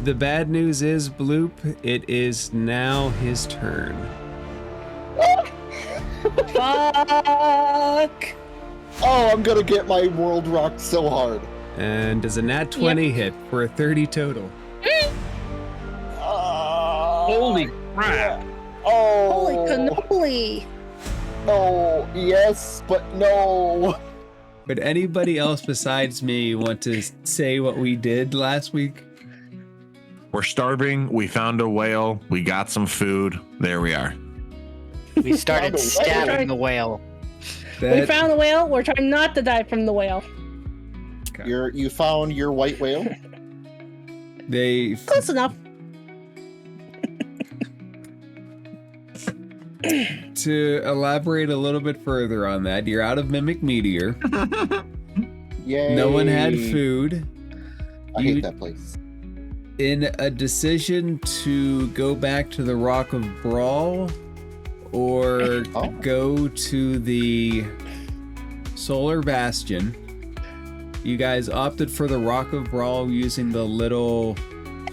The bad news is, Bloop, it is now his turn. Fuck! Oh, I'm gonna get my world rocked so hard. And does a nat 20 hit for a 30 total? Holy crap! Oh. Holy cannoli! Oh, yes, but no. Would anybody else besides me want to say what we did last week? We're starving. We found a whale. We got some food. There we are. We started stabbing the whale. We found the whale. We're trying not to die from the whale. You found your white whale? Close enough. To elaborate a little bit further on that, you're out of Mimic Meteor. Yay. No one had food. I hate that place. In a decision to go back to the Rock of Bral or go to the Solar Bastion, you guys opted for the Rock of Bral using the little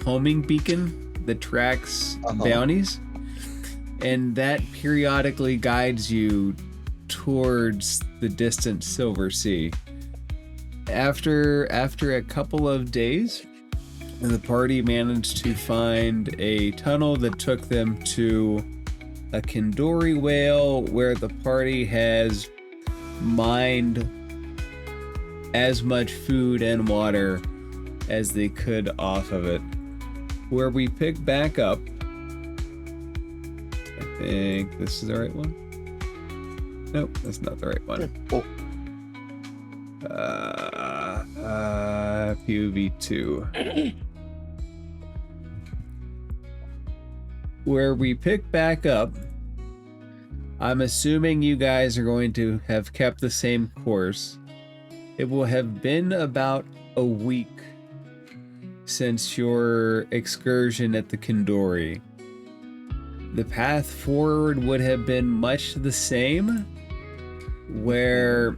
homing beacon that tracks bounties. And that periodically guides you towards the distant Silver Sea. After a couple of days, the party managed to find a tunnel that took them to a Kindori whale where the party has mined as much food and water as they could off of it. Where we pick back up, I think this is the right one. Nope, that's not the right one. POV2. Where we pick back up, I'm assuming you guys are going to have kept the same course. It will have been about a week since your excursion at the Kindori. The path forward would have been much the same, where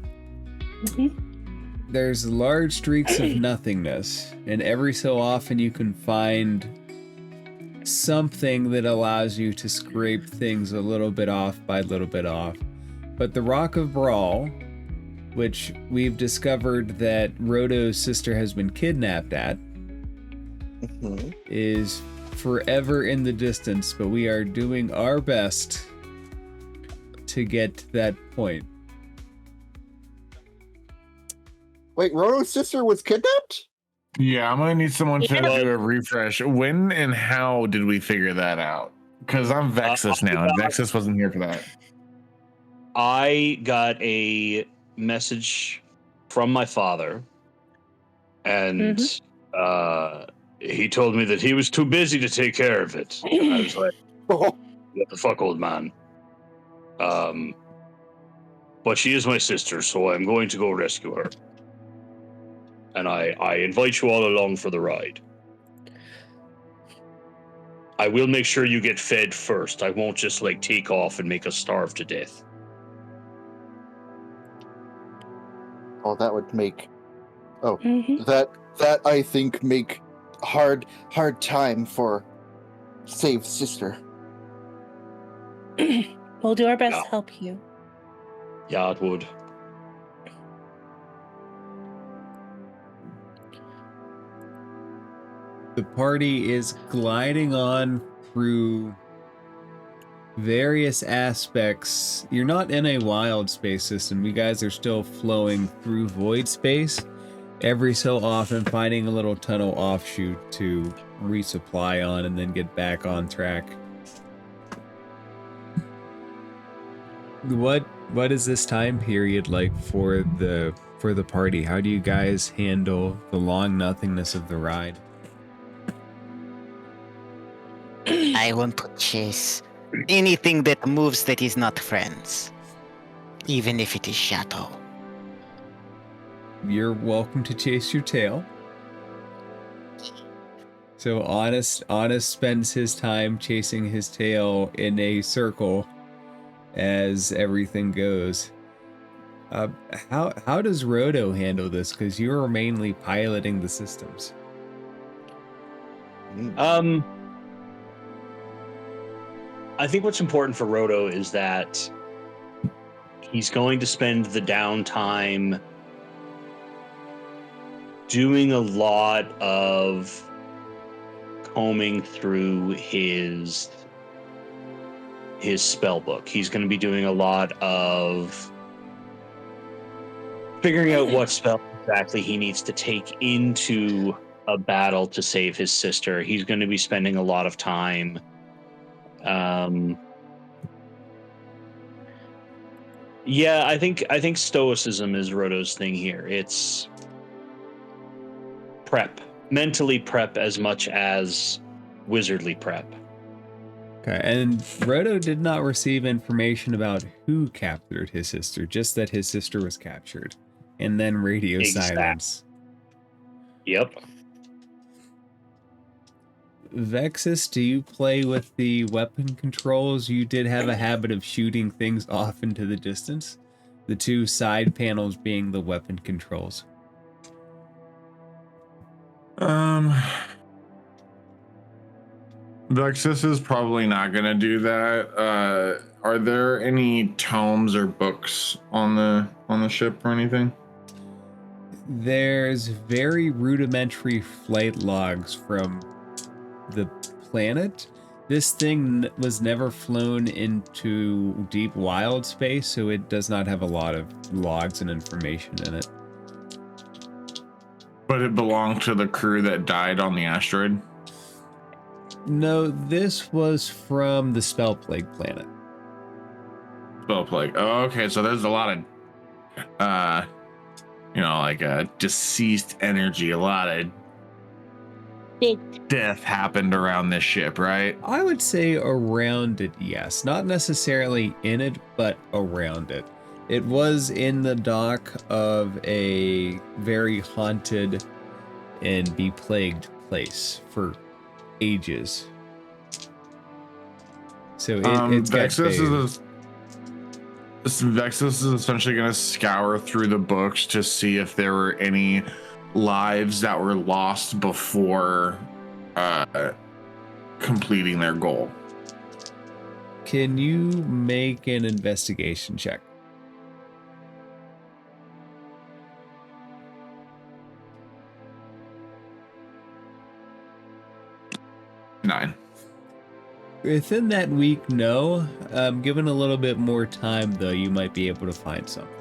there's large streaks of nothingness, and every so often you can find something that allows you to scrape things a little bit off by little bit off. But the Rock of Bral, which we've discovered that Roto's sister has been kidnapped at, is forever in the distance, but we are doing our best to get to that point. Wait, Roto's sister was kidnapped? Yeah, I'm gonna need someone to do a refresh. When and how did we figure that out? Because I'm Vexus now, and Vexus wasn't here for that. I got a message from my father, and he told me that he was too busy to take care of it. And I was like, what the fuck, old man? But she is my sister, so I'm going to go rescue her. And I invite you all along for the ride. I will make sure you get fed first. I won't just take off and make us starve to death. Oh, that would make... Oh, that I think make hard time for Save's sister. We'll do our best to help you. Yeah, it would. The party is gliding on through various aspects. You're not in a wild space system. You guys are still flowing through void space, every so often finding a little tunnel offshoot to resupply on and then get back on track. What is this time period like for the party? How do you guys handle the long nothingness of the ride? I want to chase anything that moves that is not friends, even if it is shadow. You're welcome to chase your tail. So Honest spends his time chasing his tail in a circle as everything goes. How does Roto handle this? Because you're mainly piloting the systems. I think what's important for Roto is that he's going to spend the downtime doing a lot of combing through his spell book. He's going to be doing a lot of figuring out what spell exactly he needs to take into a battle to save his sister. He's going to be spending a lot of time yeah, I think stoicism is Roto's thing here. It's prep, mentally prep as much as wizardly prep. Okay, and Roto did not receive information about who captured his sister, just that his sister was captured. And then radio silence. Yep. Vexus, do you play with the weapon controls? You did have a habit of shooting things off into the distance. The two side panels being the weapon controls. Vexus is probably not going to do that. Are there any tomes or books on the ship or anything? There's very rudimentary flight logs from the planet. This thing was never flown into deep wild space, so it does not have a lot of logs and information in it. But it belonged to the crew that died on the asteroid? No, this was from the Spell Plague planet. Spell Plague. Oh, okay, so there's a lot of deceased energy, a lot of death happened around this ship, right? I would say around it, yes. Not necessarily in it, but around it. It was in the dock of a very haunted and beplagued place for ages. So it's Vexus is essentially going to scour through the books to see if there were any lives that were lost before completing their goal. Can you make an investigation check? Nine. Within that week, no. Given a little bit more time, though, you might be able to find something.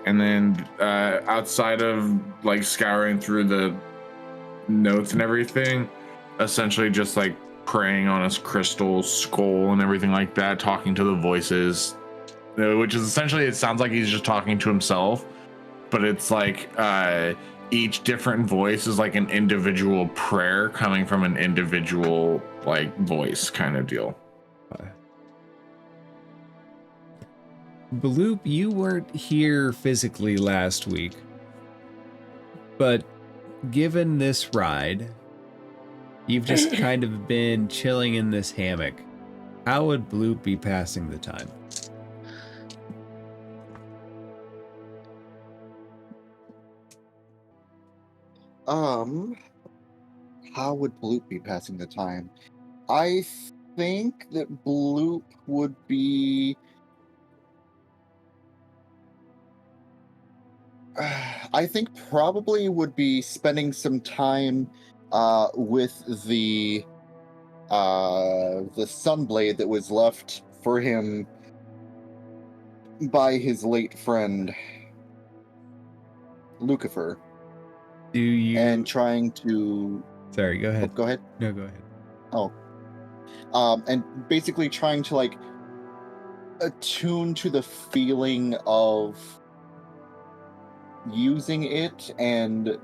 And then outside of like scouring through the notes and everything, essentially just like praying on his crystal skull and everything like that, talking to the voices, which is essentially, it sounds like he's just talking to himself, but it's like each different voice is like an individual prayer coming from an individual like voice kind of deal. Bloop, you weren't here physically last week, but given this ride, you've just kind of been chilling in this hammock. How would Bloop be passing the time? How would Bloop be passing the time? I think that Bloop would be... I think probably would be spending some time with the Sunblade that was left for him by his late friend Lucifer. Do you... And trying to... Sorry, go ahead. Oh, go ahead. No, go ahead. Oh. And basically trying to like attune to the feeling of using it, and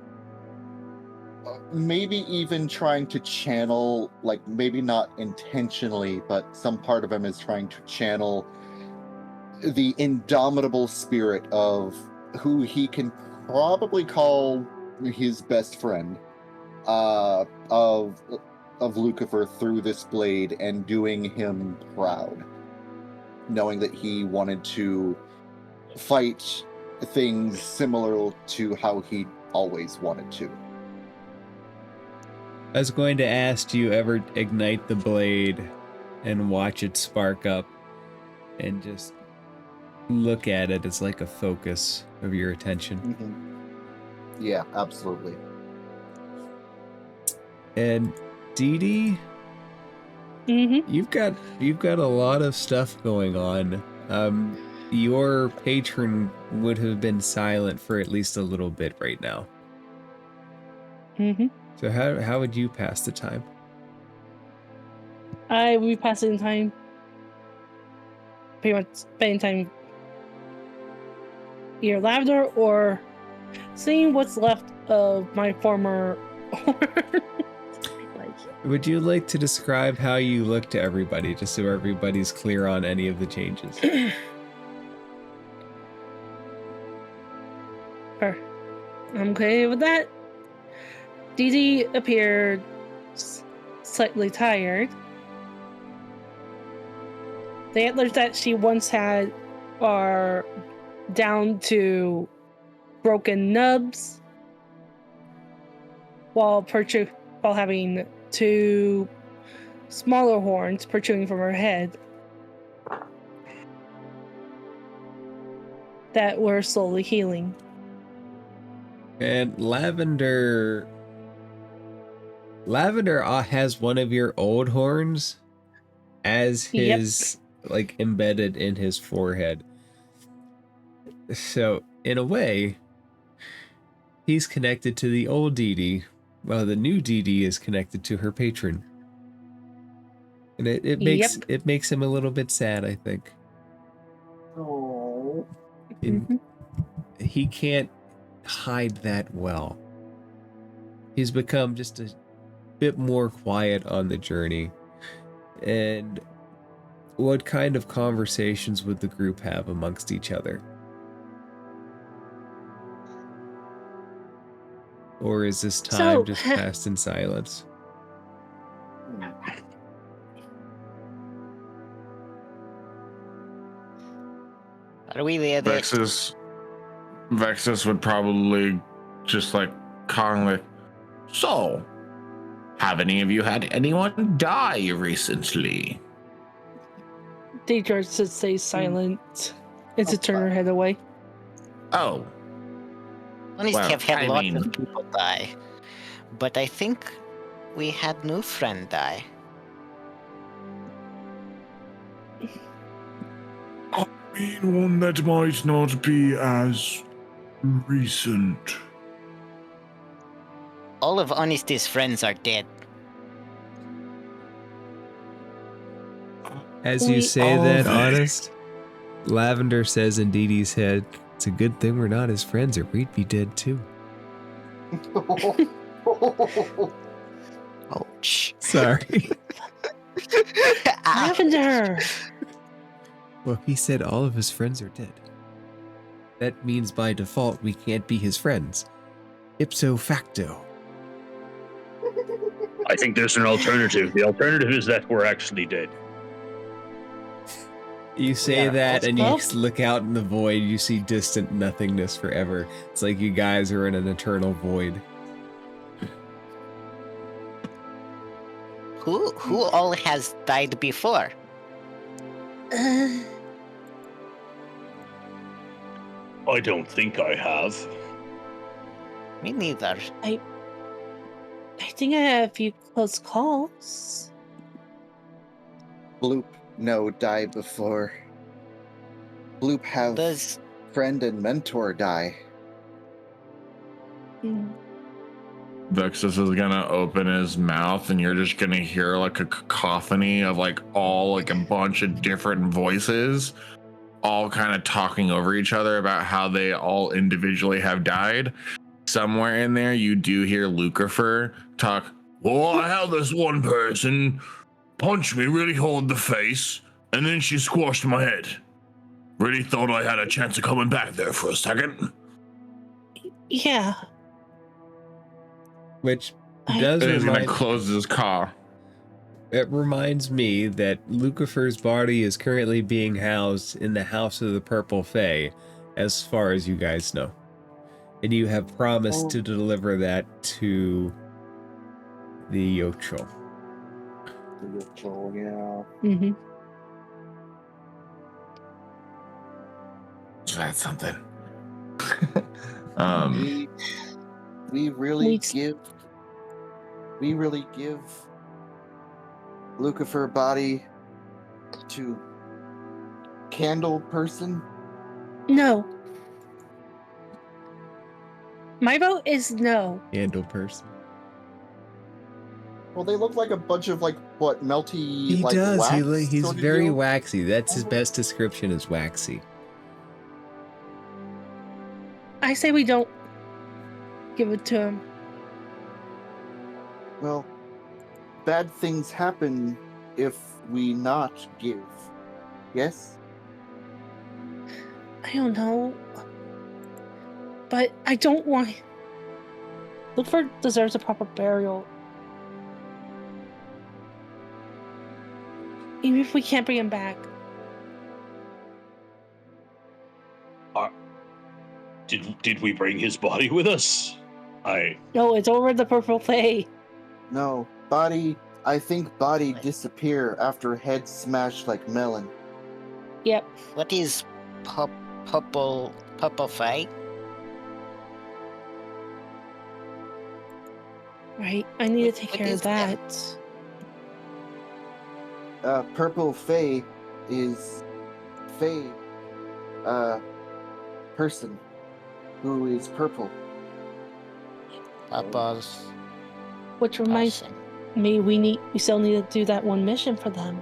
maybe even trying to channel, like maybe not intentionally, but some part of him is trying to channel the indomitable spirit of who he can probably call his best friend, of Lucifer through this blade, and doing him proud, knowing that he wanted to fight things similar to how he always wanted to. I was going to ask, do you ever ignite the blade and watch it spark up and just look at it as like a focus of your attention? Mm-hmm. Yeah, absolutely. And Dee Dee, you've got a lot of stuff going on. Your patron would have been silent for at least a little bit right now. So how would you pass the time? I will be passing time. Pretty much spending time either lavender or seeing what's left of my former. Would you like to describe how you look to everybody, just so everybody's clear on any of the changes? Sure. I'm okay with that. Dee Dee appeared slightly tired. The antlers that she once had are down to broken nubs, while having 2 smaller horns protruding from her head that were slowly healing. And Lavender has one of your old horns as his like embedded in his forehead. So in a way, he's connected to the old Dee Dee, while the new Dee Dee is connected to her patron. And it makes him a little bit sad, I think. Oh. He can't hide that well. He's become just a bit more quiet on the journey. And what kind of conversations would the group have amongst each other? Or is this time just passed in silence? Are we there? Vexus would probably just like calmly. So, have any of you had anyone die recently? They just to stay silent and to turn her head away. Oh. At least have had lots of people die. But I think we had new friend die. I mean, one that might not be as recent. All of Honesty's friends are dead. As you say that, Honest, Lavender says in Dee Dee's head, it's a good thing we're not his friends or we'd be dead too. Ouch. Sorry. Lavender! Well, he said all of his friends are dead. That means by default we can't be his friends. Ipso facto. I think there's an alternative. The alternative is that we're actually dead. You say that and you look out in the void, you see distant nothingness forever. It's like you guys are in an eternal void. Who all has died before? I don't think I have. Me neither. I think I had a few close calls. Bloop, no, died before. Bloop have friend and mentor die. Vexus is gonna open his mouth and you're just gonna hear like a cacophony of like all like a bunch of different voices all kind of talking over each other about how they all individually have died. Somewhere in there you do hear Lucifer talk, well, I had this one person punch me really hard in the face and then she squashed my head. Really thought I had a chance of coming back there for a second. Yeah. Which does He's gonna remind... close his car. It reminds me that Lucifer's body is currently being housed in the House of the Purple Fae, as far as you guys know. And you have promised to deliver that to the Yocho. Yeah. Mm-hmm. So that's something. We really We- give Lucifer body to candle person. No. My vote is no. Handle person. Well, they look like a bunch of what melty He does. wax He's sort of very deal. waxy. That's his best description is waxy. I say we don't give it to him. Well, bad things happen if we not give. Yes? I don't know. But I don't want... Lucifer deserves a proper burial. Even if we can't bring him back. Did we bring his body with us? No, it's over the purple play. No. Body, I think body disappear after head smashed like melon. Yep. What is purple fight? Right. I need to What- take what care of is that? that. Purple Fey is Fey, person who is purple. Purple's Which reminds person. me, we still need to do that one mission for them.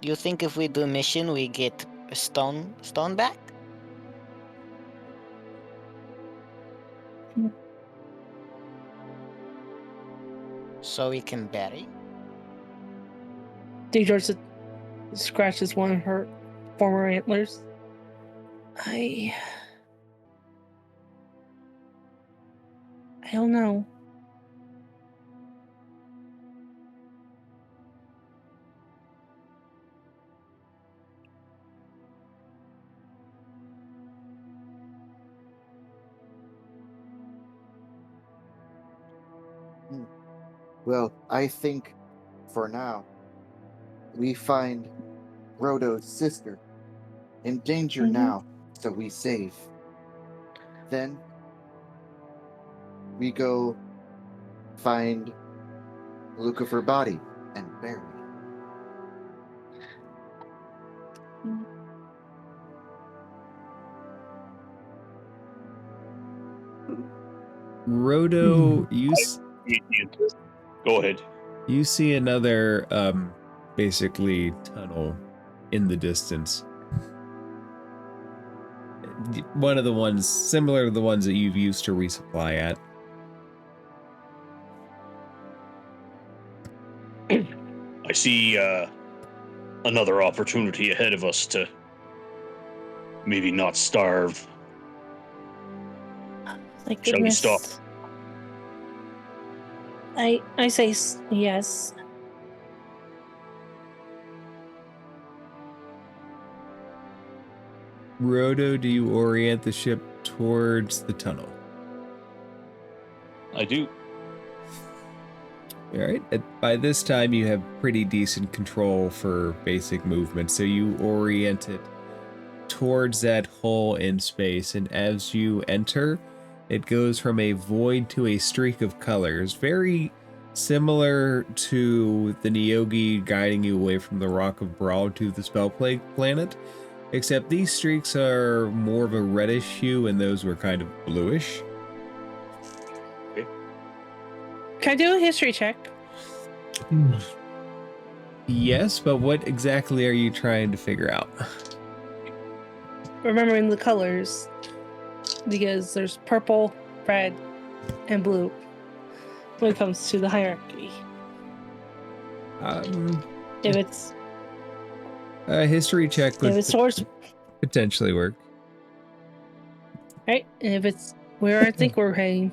You think if we do mission, we get a stone back? Hmm. So we can bury? Deidre scratches one of her former antlers. I don't know. Well, I think for now we find Rodo's sister in danger Mhm. now, so we save. Then we go find Lucifer body and bury. Rodo, Go ahead. you see another basically tunnel in the distance. One of the ones similar to the ones that you've used to resupply at. I see another opportunity ahead of us to maybe not starve. Like Shall we stop? I say yes. Rodo, do you orient the ship towards the tunnel? I do. All right. By this time, you have pretty decent control for basic movement, so you orient it towards that hole in space, and as you enter, it goes from a void to a streak of colors, very similar to the Nyogi guiding you away from the Rock of Bral to the Spellplague planet, except these streaks are more of a reddish hue, and those were kind of bluish. Can I do a history check? Yes, but what exactly are you trying to figure out? Remembering the colors, because there's purple, red, and blue when it comes to the hierarchy. If it's A history check would towards potentially work. right, and if it's where I think we're heading.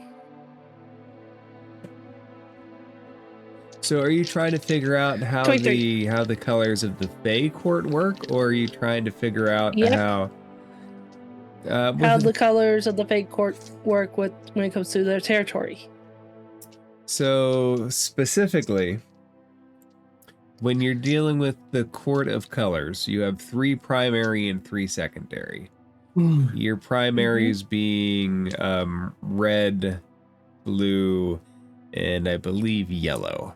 So are you trying to figure out how 23. how the colors of the Fey court work, or are you trying to figure out Yep. how How the colors of the fake court work when it comes to their territory. So specifically, when you're dealing with the Court of Colors, you have 3 primary and 3 secondary. Your primaries being red, blue, and I believe yellow.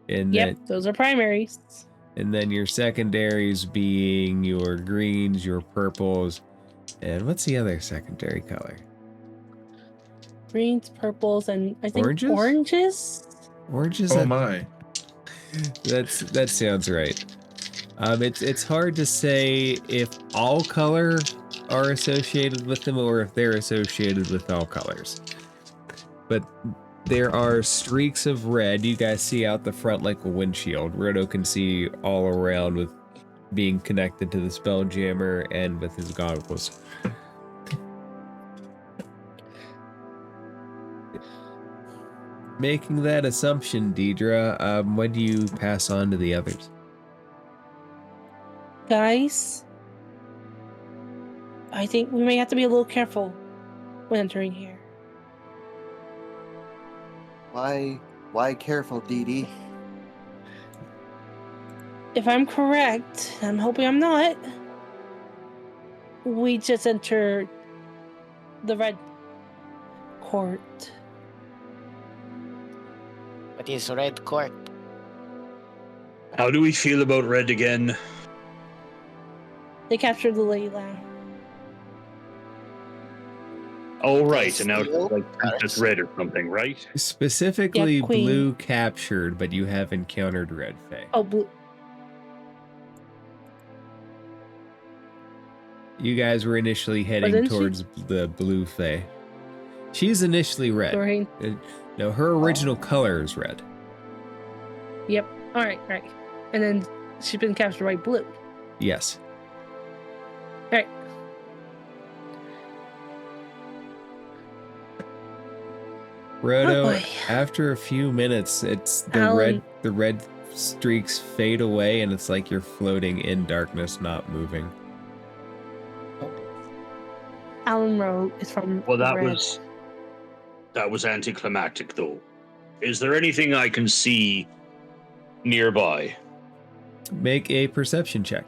And Those are primaries. And then your secondaries being your greens, your purples, and what's the other secondary color? Greens, purples, and I think Oranges? Oranges. Oh my. That sounds right. It's hard to say if all color are associated with them or if they're associated with all colors. But there are streaks of red you guys see out the front like a windshield. Roto can see all around with being connected to the Spelljammer and with his goggles. Making that assumption, Deidre, when do you pass on to the others? Guys, I think we may have to be a little careful when entering here. Why careful, Dee Dee? If I'm correct, I'm hoping I'm not, we just entered the red court. What is red court? How do we feel about red again? They captured the Lady Lamb. Oh, right. And now Steel? it's like Princess Red or something, right? Specifically, Yeah, Queen. blue captured, but you have encountered red Fae. Oh, blue. You guys were initially heading didn't she- towards the blue Fae. She's initially red. Doreen. No, her original color is red. Yep. All right. And then she's been captured by blue. Yes. All right. Roto, Oh, boy. after a few minutes, it's the Alan. red streaks fade away and it's like you're floating in darkness, not moving. Alan Rowe is from Well, that red. was anticlimactic, though. Is there anything I can see nearby? Make a perception check.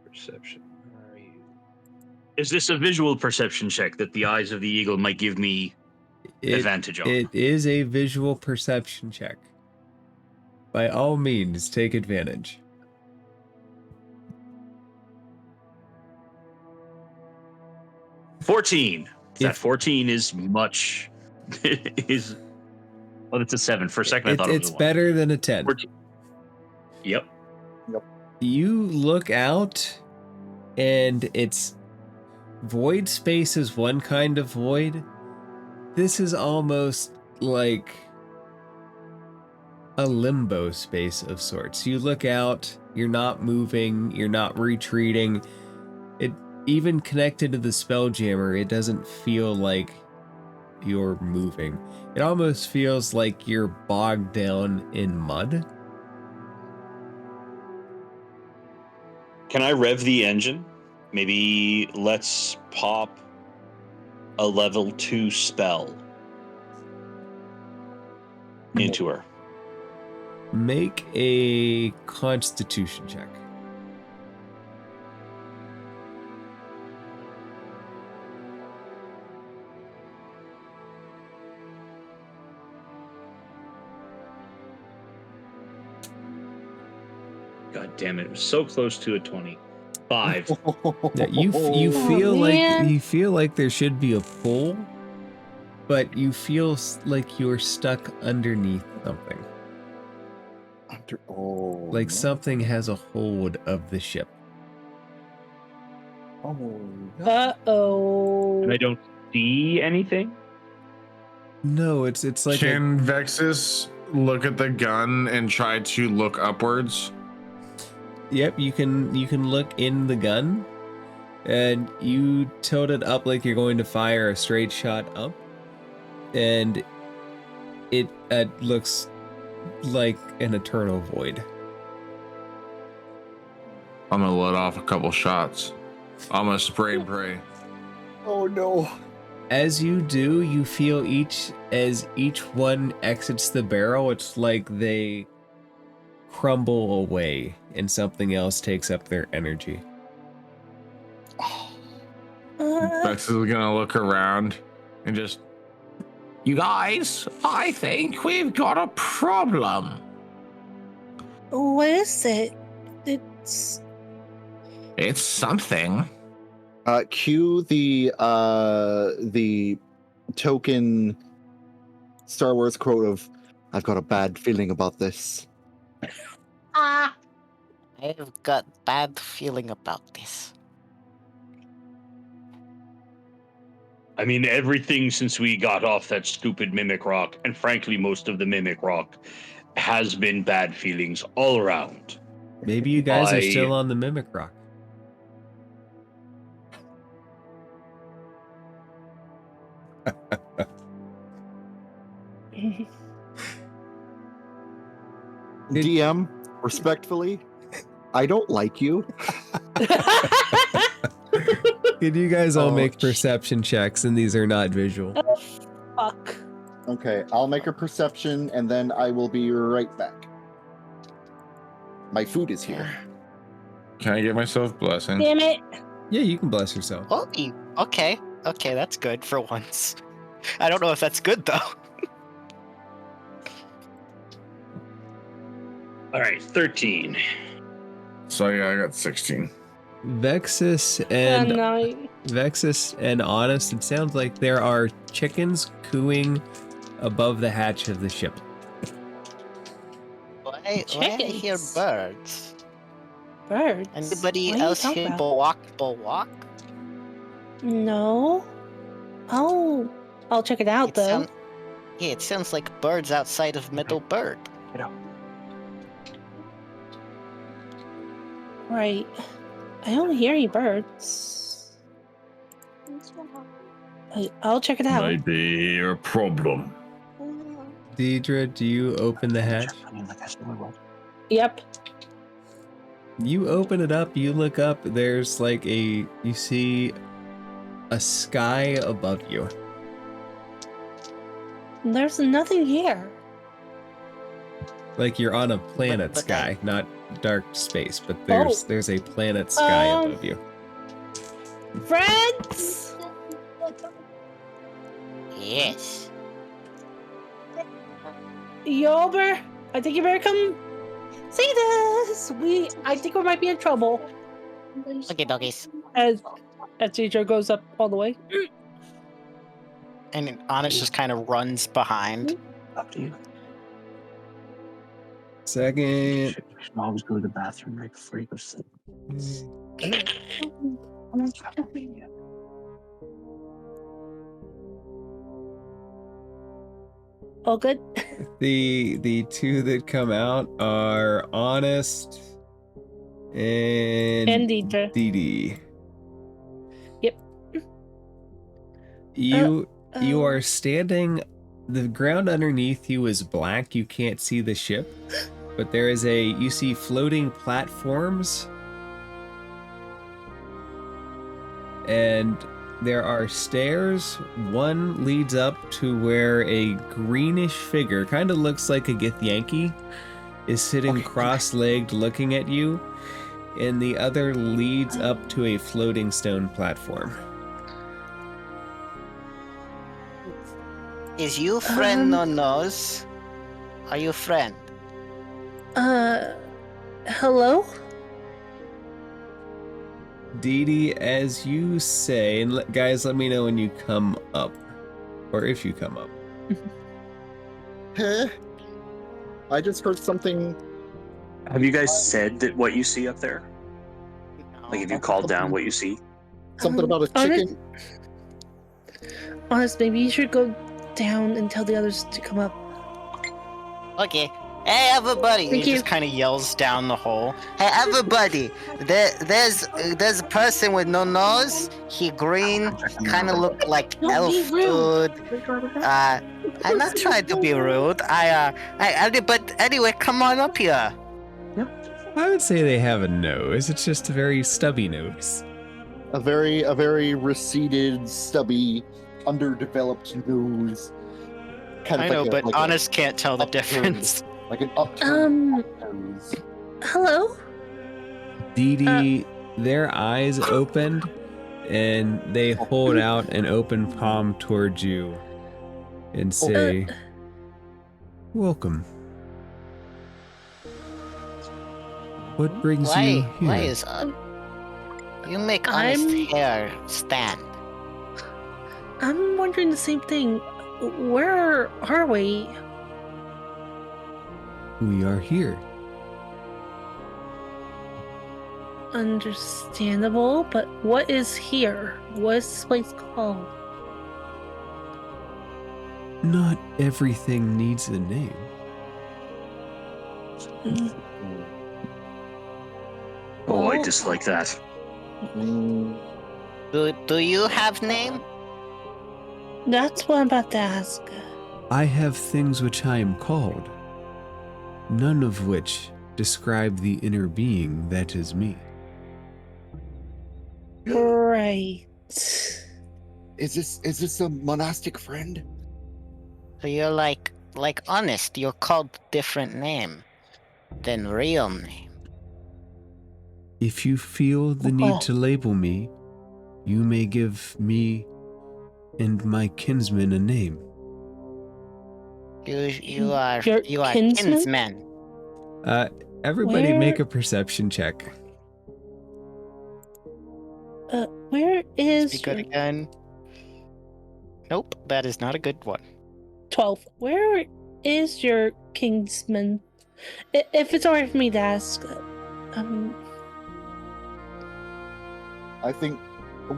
Perception. Where are you? Is this a visual perception check that the eyes of the eagle might give me advantage on? It is a visual perception check. By all means, take advantage. $14. That If- 14 is much. Is well, it's a 7. For a second, I thought it was It's a 1. better than a 10. 14. Yep. You look out, and it's void space is one kind of void. This is almost like a limbo space of sorts. You look out, you're not moving, you're not retreating. It even connected to the Spelljammer, it doesn't feel like you're moving. It almost feels like you're bogged down in mud. Can I rev the engine? Maybe let's pop a level 2 spell into her. Make a Constitution check. God damn it! It was so close to a 25. Now, you feel man. like you feel like there should be a pull, but you feel like you're stuck underneath something. Like something has a hold of the ship. Uh-oh. And I don't see anything. No, it's like Can Vexus look at the gun and try to look upwards? Yep, you can look in the gun, and you tilt it up like you're going to fire a straight shot up, and it looks like an eternal void. I'm gonna let off a couple shots. I'm gonna spray and pray. Oh no. As you do, you feel as each one exits the barrel, it's like they crumble away and something else takes up their energy. Bex is gonna look around and just, you guys, I think we've got a problem. What is it? It's something. Cue the token Star Wars quote of, "I've got a bad feeling about this." I've got bad feeling about this. I mean, everything since we got off that stupid Mimic Rock, and frankly, most of the Mimic Rock, has been bad feelings all around. Maybe you guys are still on the Mimic Rock. DM, respectfully, I don't like you. Can you guys all make perception checks, and these are not visual? Fuck. Okay, I'll make a perception and then I will be right back. My food is here. Can I give myself blessing? Damn it. Yeah, you can bless yourself. Oh, okay. Okay, that's good for once. I don't know if that's good, though. All right, 13. So yeah, I got 16. Vexus and Honest, it sounds like there are chickens cooing above the hatch of the ship. Why I hear birds? Birds? Anybody What are you else talking hear about? bulwalk? No. Oh, I'll check it out though. Yeah, it sounds like birds outside of Middle Bird. Right. I don't hear any birds. I'll check it out. Might be a problem. Deidre, do you open the hatch? Yep. You open it up, you look up, there's like you see a sky above you. There's nothing here. Like you're on a planet sky, not dark space, but there's a planet sky above you. Friends? Yes. Yober, I think you better come see this. I think we might be in trouble. Okay, doggies. As teacher goes up all the way. And Honest just kind of runs behind. Up to you. Second. You should always go to the bathroom right before you go to sleep. All good? The two that come out are Honest and Deidre. Dee. Yep. You are standing. The ground underneath you is black. You can't see the ship, but there is you see floating platforms, and there are stairs. One leads up to where a greenish figure, kind of looks like a Githyanki, is sitting cross-legged looking at you, and the other leads up to a floating stone platform. Is you friend no nose? Are you friend? Hello? Dee, as you say, and guys, let me know when you come up, or if you come up. Huh? I just heard something. Have you guys said that what you see up there? Like, if you called down what you see? Something about a chicken. Honest, maybe you should go down and tell the others to come up. Okay, Hey, everybody! Thank He you. just kind of yells down the hole. Hey, everybody! There's a person with no nose. He green, kind of look like Don't elf be rude. dude. I'm not trying to be rude. But anyway, come on up here. I would say they have a nose. It's just a very stubby nose. A very receded, stubby, underdeveloped nose. I know, but like Honest can't tell the upturned- difference. like an upturned nose. Hello? Dee Dee, their eyes opened, and they hold out an open palm towards you and say, "Welcome. What brings you here?" Why is you make Honest I'm- hair stand? I'm wondering the same thing. Where are we? We are here. Understandable, but what is here? What is this place called? Not everything needs a name. Oh, I dislike that. Mm, Do you have name? That's what I'm about to ask. I have things which I am called, none of which describe the inner being that is me. Right. Is this a monastic friend? So you're like Honest. You're called different name than real name. If you feel the need to label me, you may give me and my kinsman a name. You are Your kinsman? kinsman. Everybody Where- make a perception check. Where is Be good your again. Nope, that is not a good one. 12? Where is your kinsman? If it's alright for me to ask, I think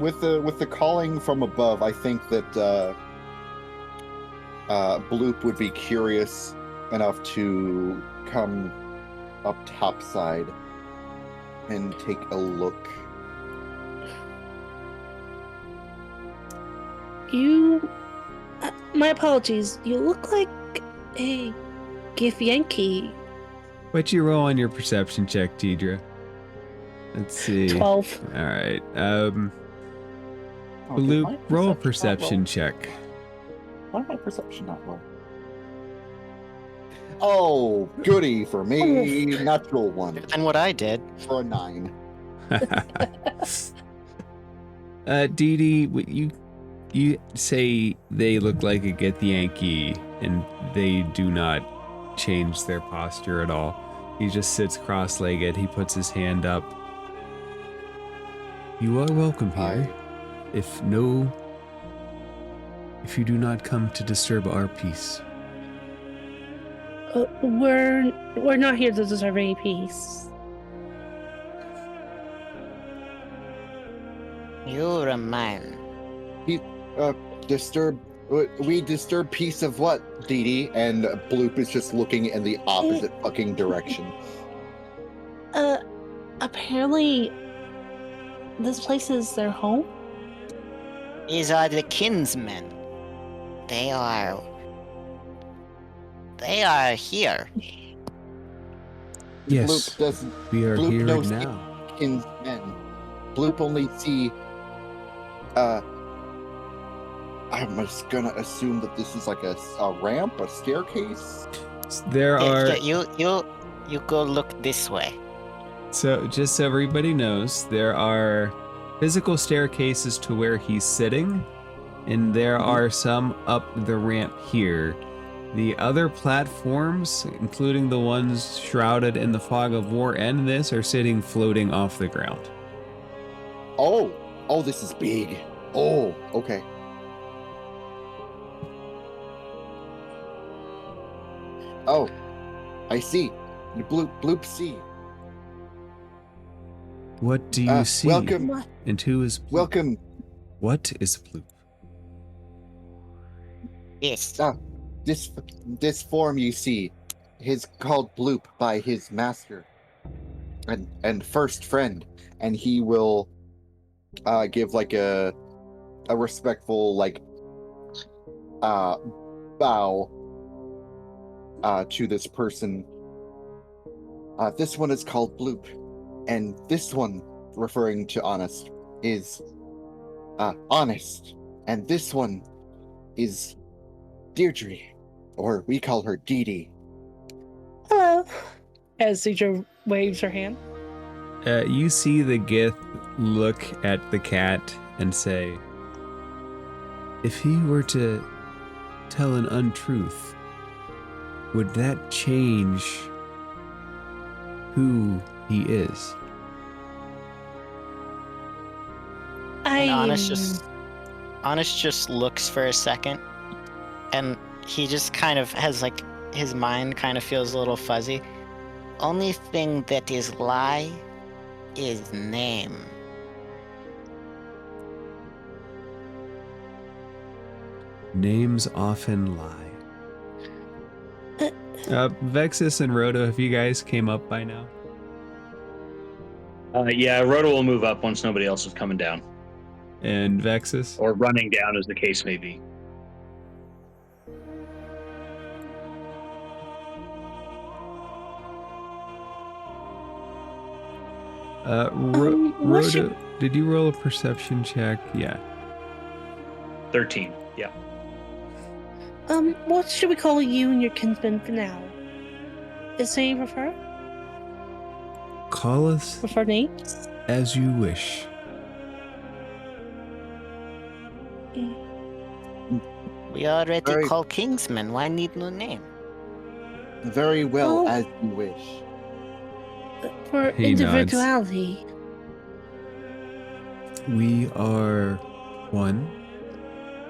with the calling from above, I think that Bloop would be curious enough to come up topside and take a look. you. My apologies. You look like a Githyankee. What'd you roll on your perception check, Tidra? Let's see. 12. All right. Oh, did my Bloop, roll a perception perception not check. Why did my perception not roll? Oh, goody for me. Natural one And what I did. for a 9. Dee Dee, you say they look like a Githyanki, and they do not change their posture at all. He just sits cross-legged. He puts his hand up. You are welcome here. If you do not come to disturb our peace. We're not here to disturb any peace. You remind. We disturb peace of what, Dee Dee? And Bloop is just looking in the opposite fucking direction. Apparently, this place is their home? These are the kinsmen. They are here. Yes, Bloop doesn't we are Bloop here knows now. kinsmen. Bloop only see I'm just gonna assume that this is like a ramp, a staircase. There are... You go look this way. So, just so everybody knows, there are physical staircases to where he's sitting, and there are some up the ramp here. The other platforms, including the ones shrouded in the fog of war and this, are sitting floating off the ground. Oh, this is big. Oh, okay. Oh, I see. Bloop see. What do you see? Welcome. And who is Bloop? Welcome. What is Bloop? Yes. This form you see, He's called Bloop by his master and first friend, and he will give like a respectful like bow to this person. This one is called Bloop, and this one, referring to Honest, is Honest, and this one is Deirdre, or we call her Dee Dee. Hello. As Cedra waves her hand. You see the Gith look at the cat and say, if he were to tell an untruth, would that change who he is? And Honest just looks for a second, and he just kind of has like his mind kind of feels a little fuzzy. Only thing that is lie is name. Names often lie. Vexus and Rhoda, have you guys came up by now? Yeah, Rhoda will move up once nobody else is coming down. And Vexus? Or running down, as the case may be. Rhoda, did you roll a perception check? Yeah. 13, yeah. What should we call you and your kinsman for now? Is there any Call us prefer names? as you wish. We already call Kingsman. Why need new name? Very well, as you wish. For He individuality. We are one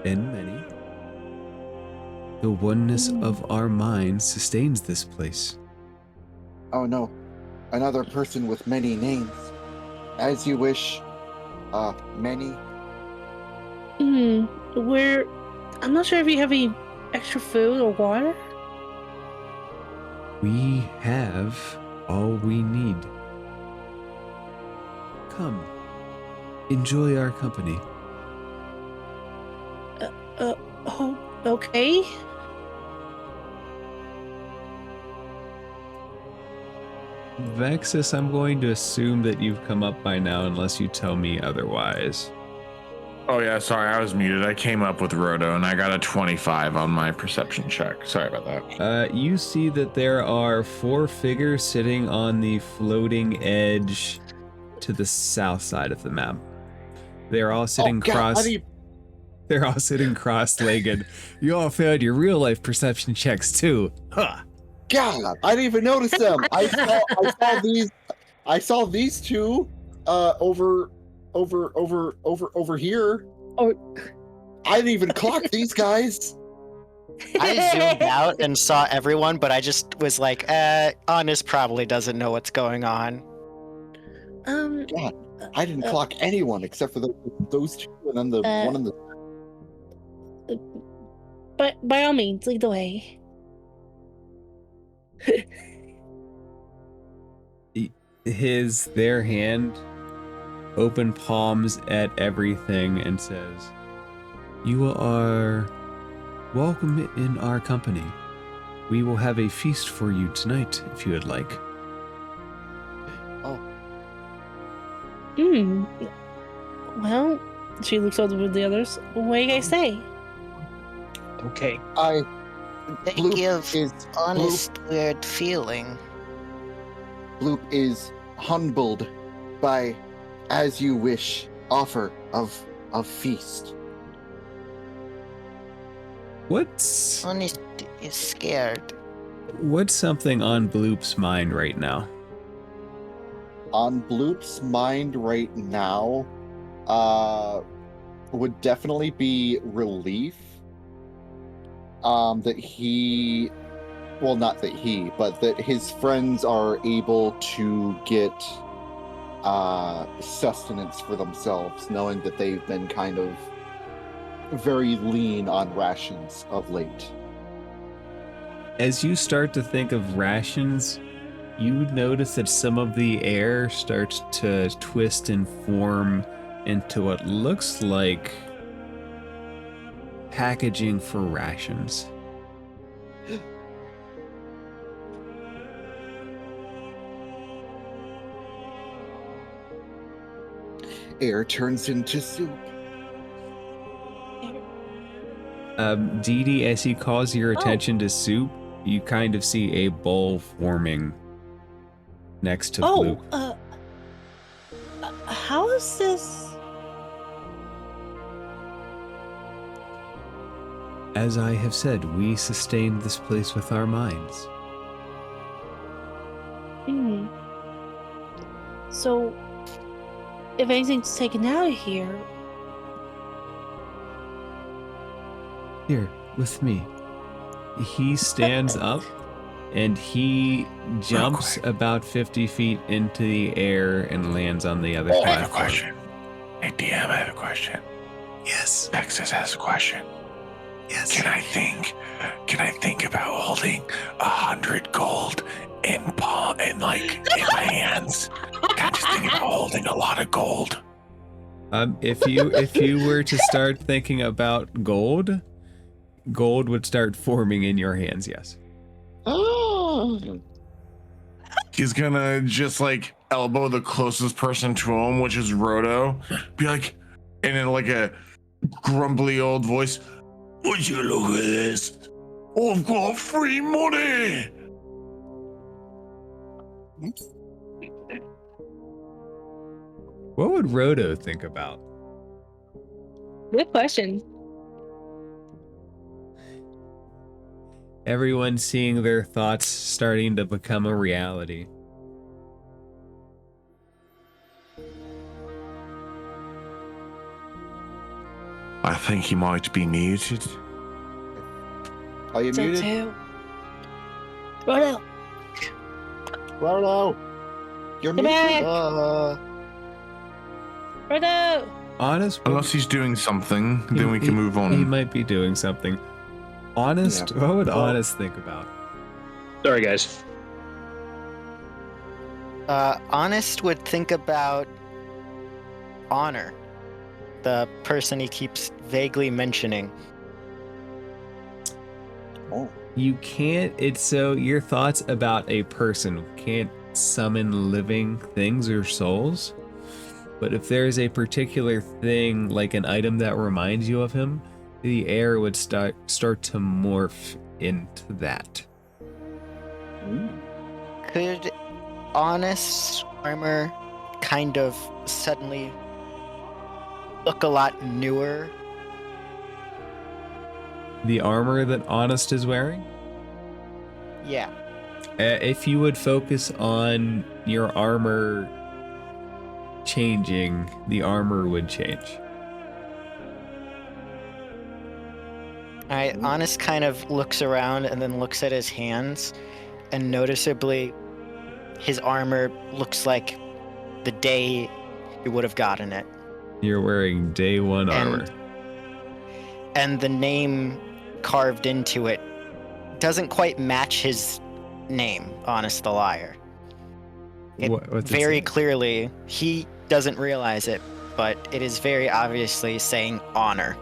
and many. The oneness of our minds sustains this place. Oh no, another person with many names. As you wish. Many. I'm not sure if you have any extra food or water. We have all we need. Come, enjoy our company. Oh, okay. Vexus, I'm going to assume that you've come up by now unless you tell me otherwise. Oh yeah, sorry, I was muted. I came up with Roto and I got a 25 on my perception check. Sorry about that. You see that there are 4 figures sitting on the floating edge to the south side of the map. They're all sitting They're all sitting cross-legged. You all failed your real life perception checks too. Huh. God, I didn't even notice them. I saw these two over here. Oh, I didn't even clock these guys. I zoomed out and saw everyone, but I just was like, Honest probably doesn't know what's going on. God, I didn't clock anyone except for those two, and then the one in the. But by all means, lead the way. Their hand open palms at everything and says, "You are welcome in our company. We will have a feast for you tonight if you would like." Oh. Well, she looks over with the others. What do you guys say? Okay. They Bloop give Honest weird feeling. Bloop is humbled by as you wish offer of feast. Honest is scared. What's something on Bloop's mind right now? On Bloop's mind right now, would definitely be relief. That he, well, not that he, but that his friends are able to get sustenance for themselves, knowing that they've been kind of very lean on rations of late. As you start to think of rations, you notice that some of the air starts to twist and form into what looks like packaging for rations. Air turns into soup. Dee Dee, as he calls your attention to soup, you kind of see a bowl forming next to Blue. How is this? As I have said, we sustained this place with our minds. So, if anything's taken out of here... Here, with me. He stands up and he jumps about 50 feet into the air and lands on the other platform. I have a question. Hey, DM, I have a question. Yes. Texas has a question. Yes. Can I think about holding 100 gold in my hands? Can I just think about holding a lot of gold? If you were to start thinking about gold would start forming in your hands, yes. Oh. He's gonna just like elbow the closest person to him, which is Roto. Be like, and in like a grumbly old voice, would you look at this? I've got free money. What would Roto think about? Good question. Everyone seeing their thoughts starting to become a reality. I think he might be muted. Are you muted? Roto! Rolo! You're Come muted. back. Roto! Honest, Unless he's doing something, then we can move on. He might be doing something. Honest, Yeah. what would Honest think about? Sorry, guys. Honest would think about Honor, the person he keeps vaguely mentioning. Oh. You can't, it's so your thoughts about a person can't summon living things or souls. But if there's a particular thing, like an item that reminds you of him, the air would start to morph into that. Could Honest's armor kind of suddenly look a lot newer? The armor that Honest is wearing? Yeah. If you would focus on your armor changing, the armor would change. Alright, Honest kind of looks around and then looks at his hands, and noticeably his armor looks like the day he would have gotten it. You're wearing day one armor. And the name carved into it doesn't quite match his name, Honest the Liar. What's it Very say? clearly, he doesn't realize it, but it is very obviously saying Honor.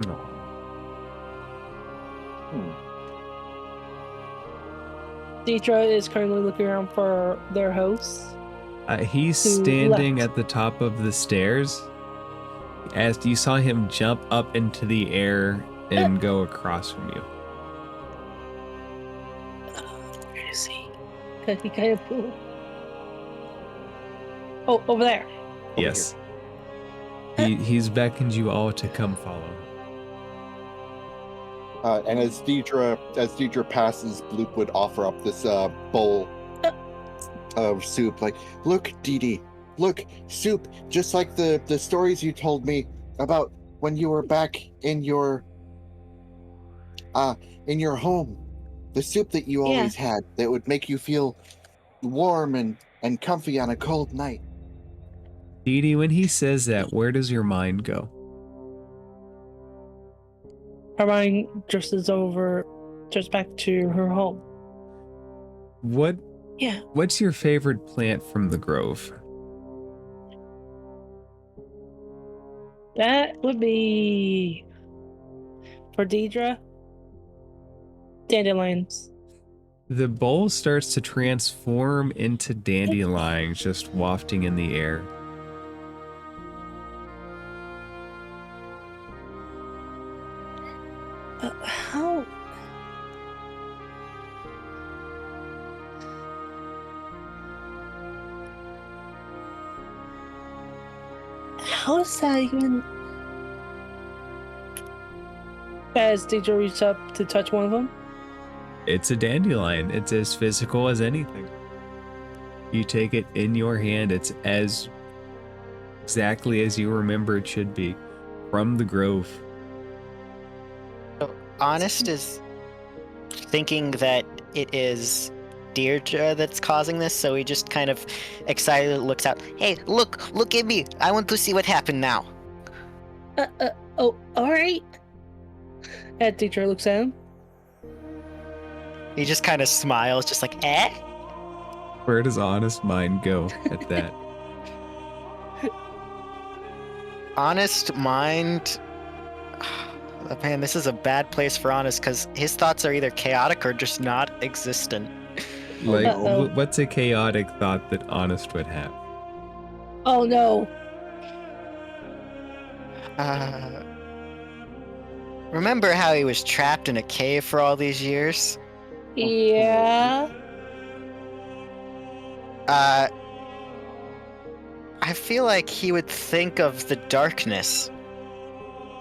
No. Deidre is currently looking around for their hosts. He's Who standing left? at the top of the stairs. As you saw him jump up into the air and go across from you. Where is he? Because he kind of pulled. Oh, over there. Yes. He's beckoned you all to come follow. And as Deidre passes, Bloop would offer up this bowl of soup. Like, look, Dee Dee, look, soup, just like the stories you told me about when you were back in your home. The soup that you always had that would make you feel warm and comfy on a cold night. Dee Dee, when he says that, where does your mind go? Her mind drifts back to her home. Yeah. What's your favorite plant from the grove? That would be for Deidre. Dandelions. The bowl starts to transform into dandelions just wafting in the air. How is that even? As Deidre reached up to touch one of them. It's a dandelion. It's as physical as anything. You take it in your hand. It's as exactly as you remember it should be from the grove. So Honest is thinking that it is Deirdre that's causing this, so he just kind of excitedly looks out. Hey, look at me. I want to see what happened now. Oh, all right. And Deidre looks at him. He just kind of smiles, just like, eh? Where does Honest Mind go at that? Honest Mind... Man, this is a bad place for Honest, because his thoughts are either chaotic or just not existent. Like, Uh-oh. what's a chaotic thought that Honest would have? Oh no. Remember how he was trapped in a cave for all these years? Yeah. I feel like he would think of the darkness.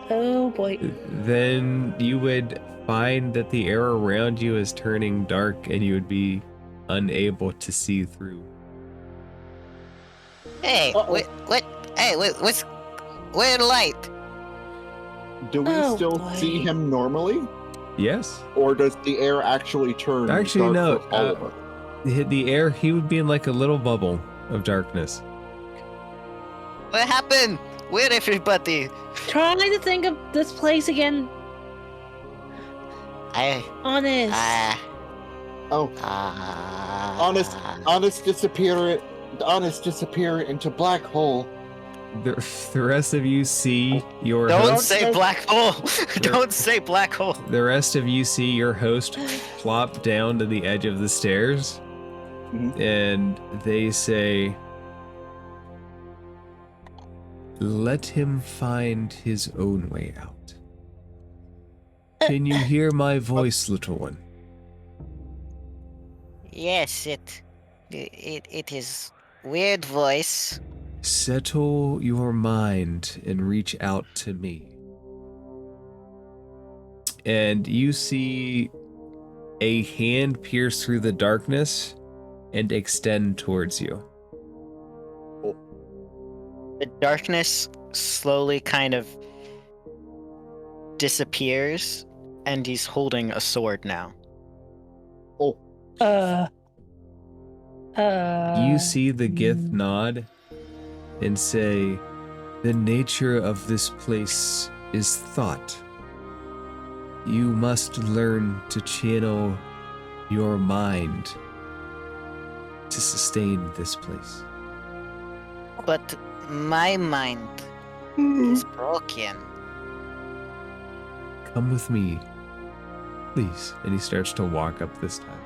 Oh boy. Then you would find that the air around you is turning dark and you would be unable to see through. Hey, what? Hey, what's... Where's the light? Do we Oh, still boy. see him normally? Yes. Or does the air actually turn Actually, dark no. for all of us? The air, he would be in like a little bubble of darkness. What happened? Where everybody? Try to think of this place again. Honest. Honest disappear into black hole. The rest of you see your Don't host. say black hole. Don't say black hole. The rest of you see your host plop down to the edge of the stairs, and they say, "Let him find his own way out." Can you hear my voice, little one? Yes, it is weird voice. Settle your mind and reach out to me. And you see a hand pierce through the darkness and extend towards you. The darkness slowly kind of disappears, and he's holding a sword now. You see the Gith nod and say, "The nature of this place is thought. You must learn to channel your mind to sustain this place." But my mind is broken. Come with me, please. And he starts to walk up this time.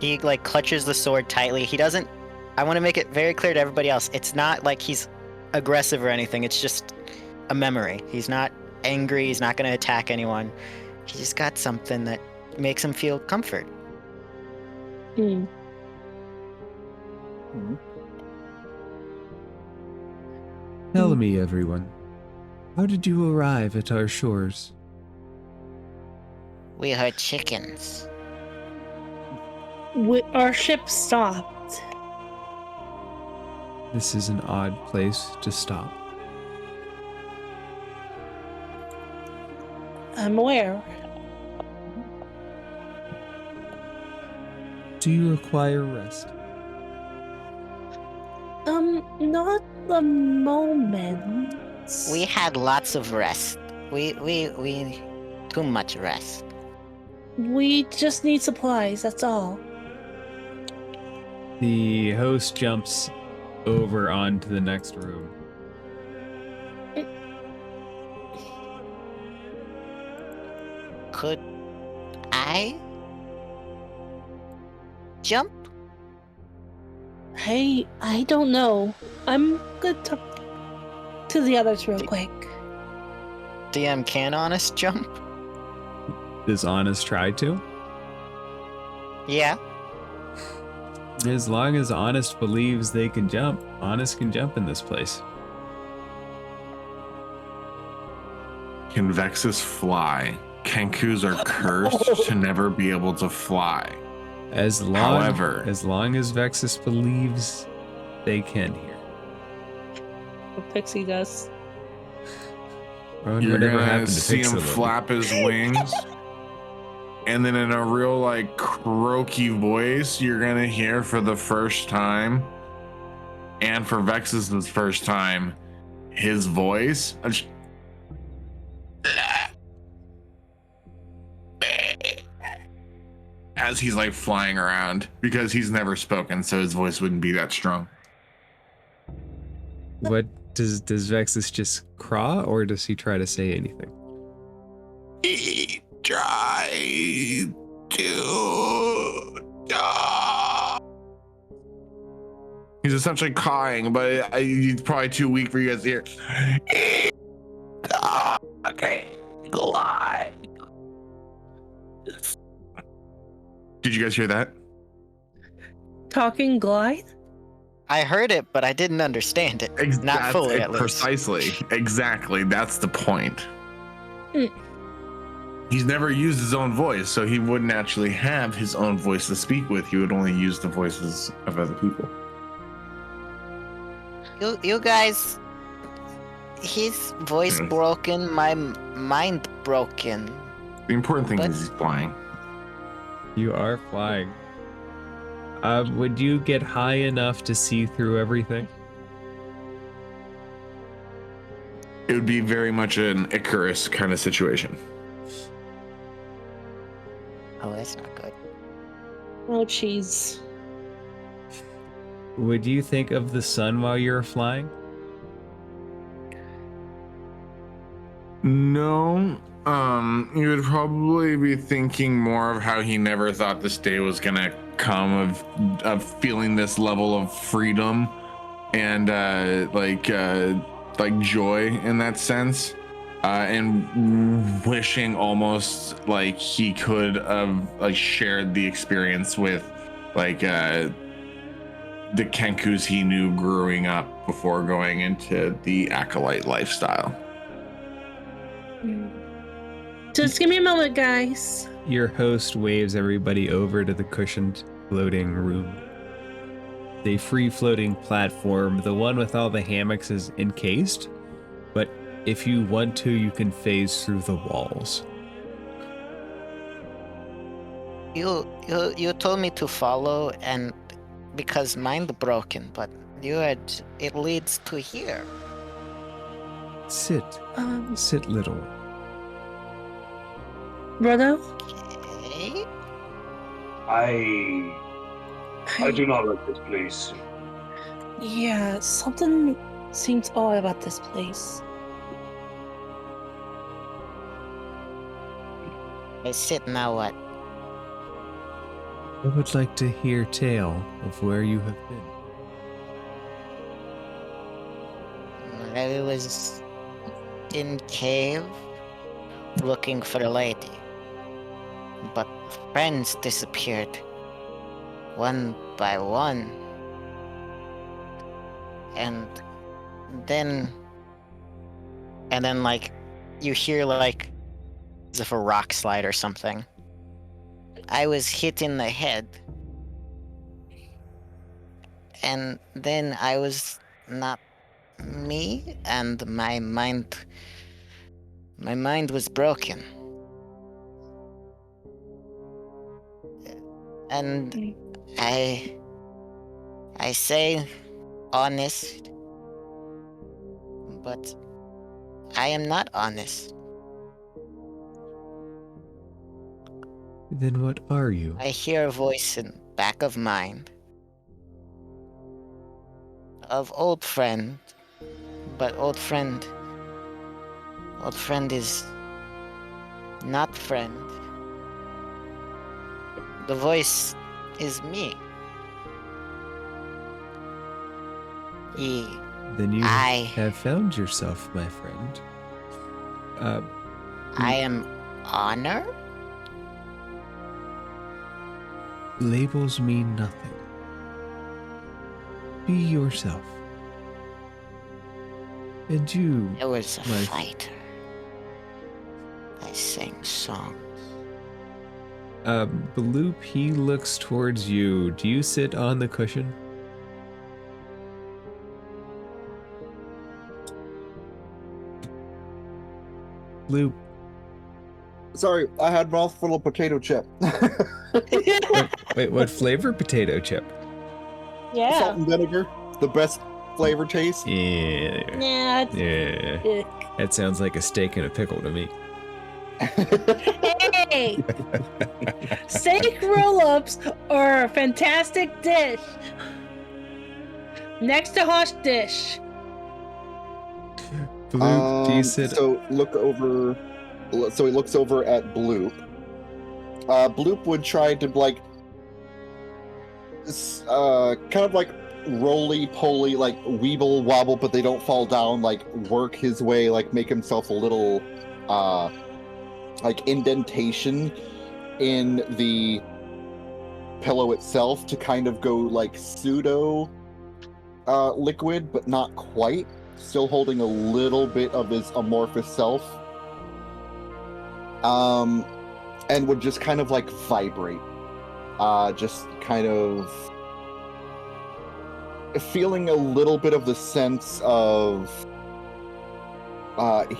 He like clutches the sword tightly. He doesn't... I want to make it very clear to everybody else. It's not like he's aggressive or anything. It's just a memory. He's not angry. He's not going to attack anyone. He's just got something that makes him feel comfort. Tell me, everyone, how did you arrive at our shores? We heard chickens. Our ship stopped. This is an odd place to stop. I'm aware. Do you require rest? Not the moment. We had lots of rest. We too much rest. We just need supplies, that's all. The host jumps over onto the next room. Could I jump? Hey, I don't know. I'm gonna talk to the others real quick. DM, can Honest jump? Does Honest try to? Yeah. As long as Honest believes they can jump, Honest can jump in this place. Can Vexus fly? Kenkus are cursed to never be able to fly. However, as long as Vexus believes they can here. What Pixie does. You're Whatever gonna happened to see him Pixie? flap his wings, and then in a real like croaky voice, you're gonna hear for the first time, and for Vexus's first time, his voice. As he's like flying around, because he's never spoken, so his voice wouldn't be that strong. What does Vexus just craw, or does he try to say anything? He tried to. He's essentially cawing, but he's probably too weak for you guys to hear. Okay, glide. Did you guys hear that? Talking glide? I heard it, but I didn't understand it. Not fully, at least. Precisely. Exactly. That's the point. Mm. He's never used his own voice, so he wouldn't actually have his own voice to speak with. He would only use the voices of other people. You guys, his voice broken, my mind broken. The important thing is he's flying. You are flying. Would you get high enough to see through everything? It would be very much an Icarus kind of situation. Oh, that's not good. Oh, jeez. Would you think of the sun while you're flying? No. You would probably be thinking more of how he never thought this day was gonna come, of feeling this level of freedom and like joy in that sense, and wishing almost like he could have like shared the experience with like the Kenkus he knew growing up before going into the acolyte lifestyle. Just give me a moment, guys. Your host waves everybody over to the cushioned floating room. The free-floating platform, the one with all the hammocks, is encased, but if you want to, you can phase through the walls. You told me to follow, and because mind broken, but it leads to here. Sit. Sit, little. Brother? Okay. I do not like this place. Yeah, something seems odd about this place. I sit now. What? I would like to hear tale of where you have been. I was in cave looking for a lady, but friends disappeared one by one, and then like you hear like as if a rock slide or something. I was hit in the head, and then I was not me, and my mind was broken. And I say honest, but I am not honest. Then what are you? I hear a voice in back of mind of old friend, but old friend is not friend. The voice is me. Then you I have found yourself, my friend. I am Honor? Labels mean nothing. Be yourself. And you, I was a my fighter. I sang songs. Bloop, he looks towards you. Do you sit on the cushion? Bloop. Sorry, I had mouthful of potato chip. Wait, what flavor potato chip? Yeah. Salt and vinegar, the best flavor taste. Yeah. Nah, it's Yeah. That sounds like a steak and a pickle to me. Hey! Steak roll-ups are a fantastic dish. Next to hash dish. Bloop, do you sit? So he looks over at Bloop. Bloop would try to kind of like roly-poly, like weeble wobble, but they don't fall down, like work his way, like make himself a little like indentation in the pillow itself to kind of go like pseudo liquid, but not quite, still holding a little bit of his amorphous self, and would just kind of like vibrate, just kind of feeling a little bit of the sense of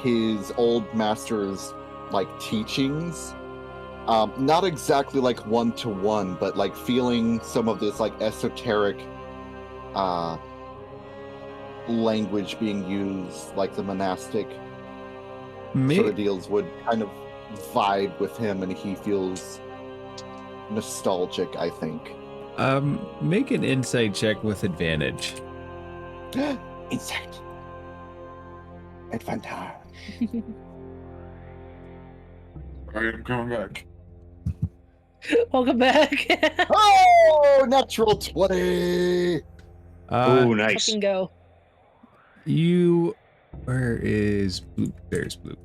his old master's like teachings, not exactly like one-to-one, but like feeling some of this like esoteric language being used, like the monastic sort of deals would kind of vibe with him, and he feels nostalgic, I think. Make an insight check with advantage. Insight. Advantage. Alright, I'm coming back. Welcome back. Oh, natural 20! Oh, nice. Fucking go. Where is Bloop? There's Bloop.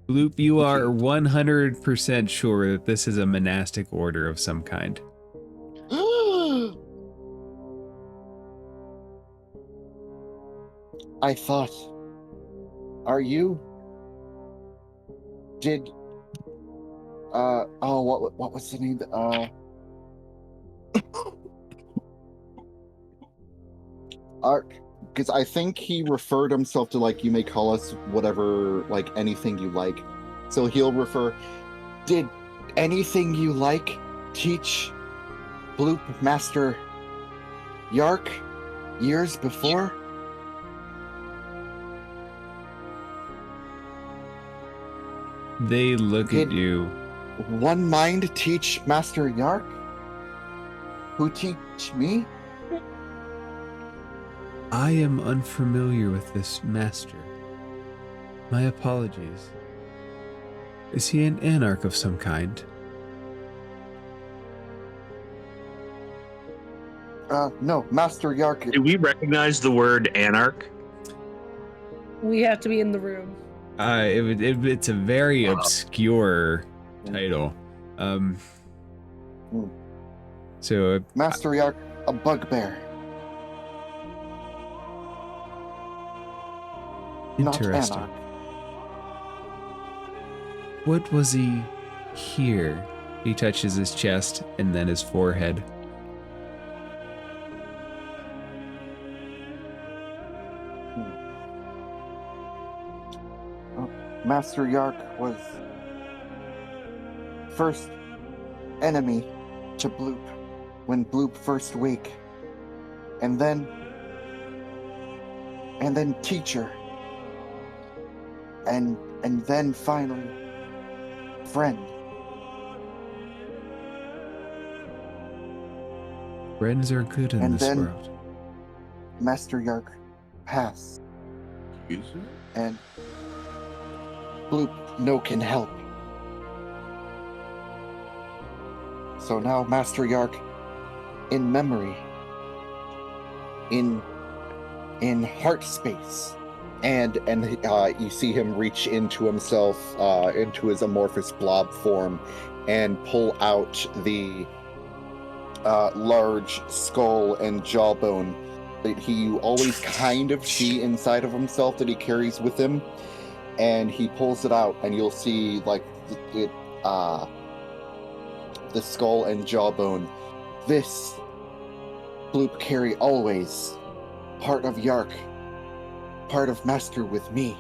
Bloop, you are 100% sure that this is a monastic order of some kind. I thought, are you? Did what was the name? Because I think he referred himself to like, you may call us whatever, like anything you like. So he'll refer. Did anything you like teach Bloop Master Yark years before? They look at you. One mind teach Master Yark? Who teach me? I am unfamiliar with this master. My apologies. Is he an anarch of some kind? No, Master Yark. Do we recognize the word anarch? We have to be in the room. It's a very obscure title. So Master Yark, a bugbear. Interesting. Not anarch. What was he here? He touches his chest and then his forehead. Master Yark was first enemy to Bloop when Bloop first wake, and then teacher, and then finally friend. Friends are good in And this then- world. Master Yark passed, Excuse me? and Bloop no can help. So now Master Yark, in memory, in heart space, and you see him reach into himself, into his amorphous blob form, and pull out the large skull and jawbone that you always kind of see inside of himself that he carries with him, and he pulls it out, and you'll see like the skull and jawbone. This Bloop carry always, part of Yark, part of Master with me.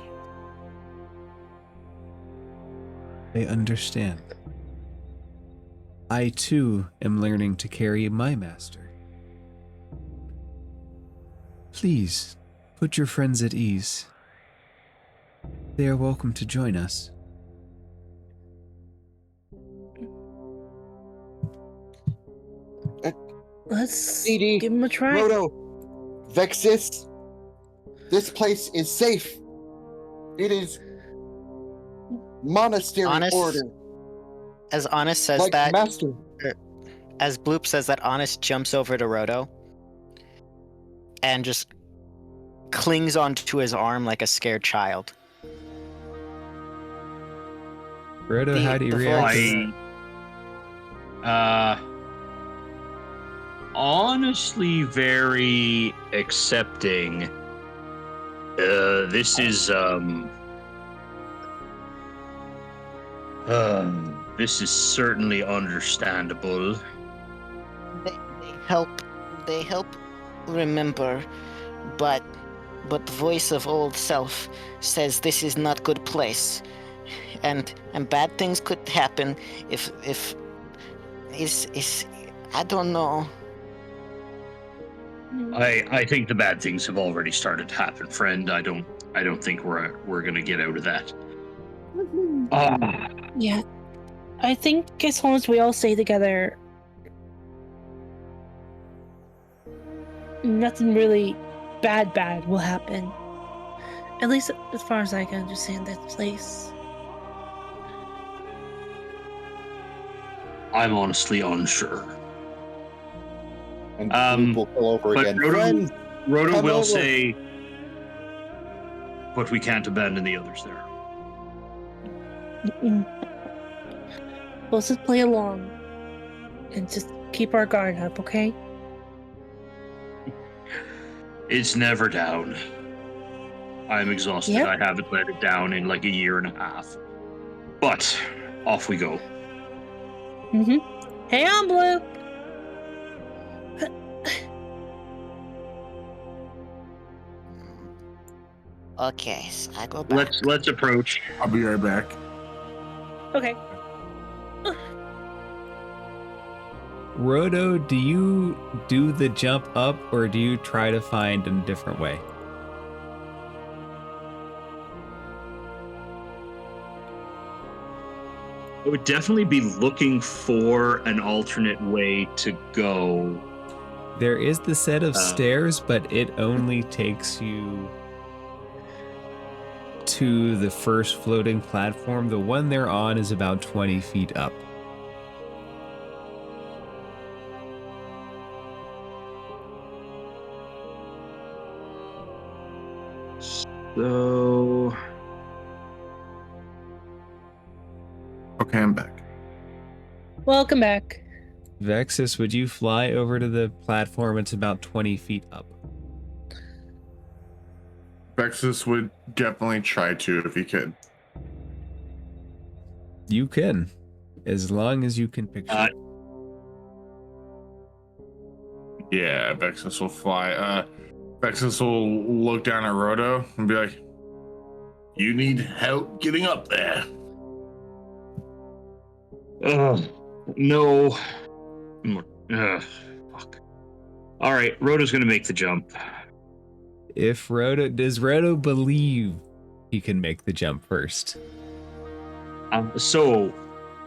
I understand. I too am learning to carry my master. Please, put your friends at ease. They are welcome to join us. Let's CD, give him a try. Roto, Vexis, this place is safe. It is Monastery Honest, order. As Honest says Like that, Master. as Bloop says that, Honest jumps over to Roto and just clings onto his arm like a scared child. Roto, how do you the react? voice- Honestly very accepting. This is certainly understandable. They help remember, but the voice of old self says this is not good place, and bad things could happen if is I don't know. I think the bad things have already started to happen, friend. I don't think we're gonna get out of that. Yeah. I think as long as we all stay together, nothing really bad will happen. At least as far as I can understand that place. I'm honestly unsure. And Bloop will pull over But again. Roto come will over. say, but we can't abandon the others there. Mm-mm. Let's just play along and just keep our guard up, okay? It's never down. I'm exhausted. Yep. I haven't let it down in like a year and a half. But off we go. Hey on, Blue! Okay, so I go back. Let's approach. I'll be right back. Okay. Roto, do you do the jump up or do you try to find a different way? I would definitely be looking for an alternate way to go. There is the set of stairs, but it only takes you to the first floating platform. The one they're on is about 20 feet up. So Okay, I'm back. Welcome back. Vexus, would you fly over to the platform? It's about 20 feet up. Vexus would definitely try to if he could. You can, as long as you can picture. Yeah, Vexus will fly. Vexus will look down at Roto and be like, "You need help getting up there." no. Fuck. All right, Roto's gonna make the jump. Does Roto believe he can make the jump first? So,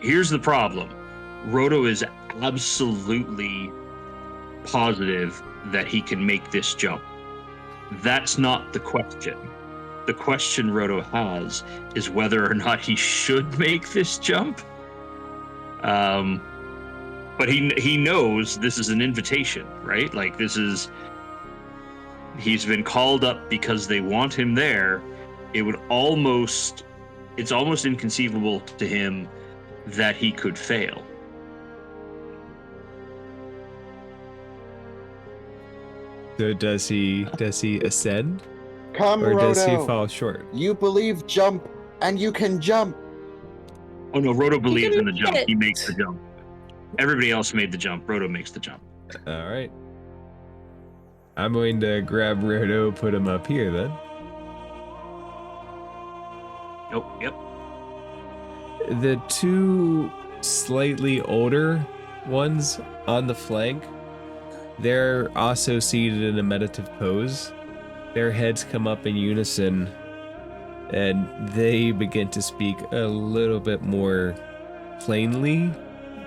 here's the problem. Roto is absolutely positive that he can make this jump. That's not the question. The question Roto has is whether or not he should make this jump. But he knows this is an invitation, right? Like he's been called up because they want him there. It's almost inconceivable to him that he could fail. So does he ascend? Come, Or does he Roto. fall short? You believe jump, and you can jump. Oh no, Roto believes can in the jump. make He it. makes the jump. Everybody else made the jump. Roto makes the jump. All right. I'm going to grab Roto, put him up here then. Oh, yep. The two slightly older ones on the flank, they're also seated in a meditative pose. Their heads come up in unison, and they begin to speak a little bit more plainly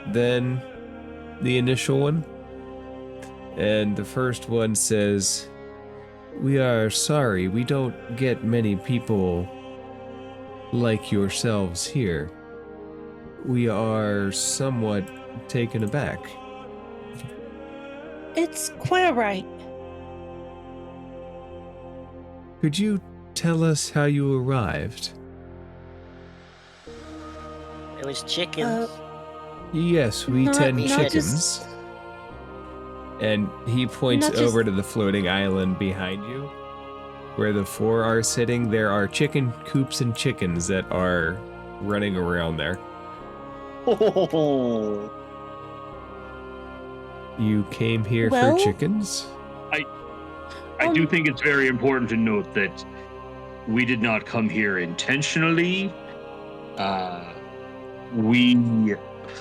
than the initial one. And the first one says, "We are sorry, we don't get many people like yourselves here. We are somewhat taken aback." It's quite alright. Could you tell us how you arrived? It was chickens. Yes, we Not- tend not chickens. just- And he points Not just- over to the floating island behind you. Where the four are sitting, there are chicken coops and chickens that are running around there. You came here Well- for chickens? I do think it's very important to note that we did not come here intentionally. We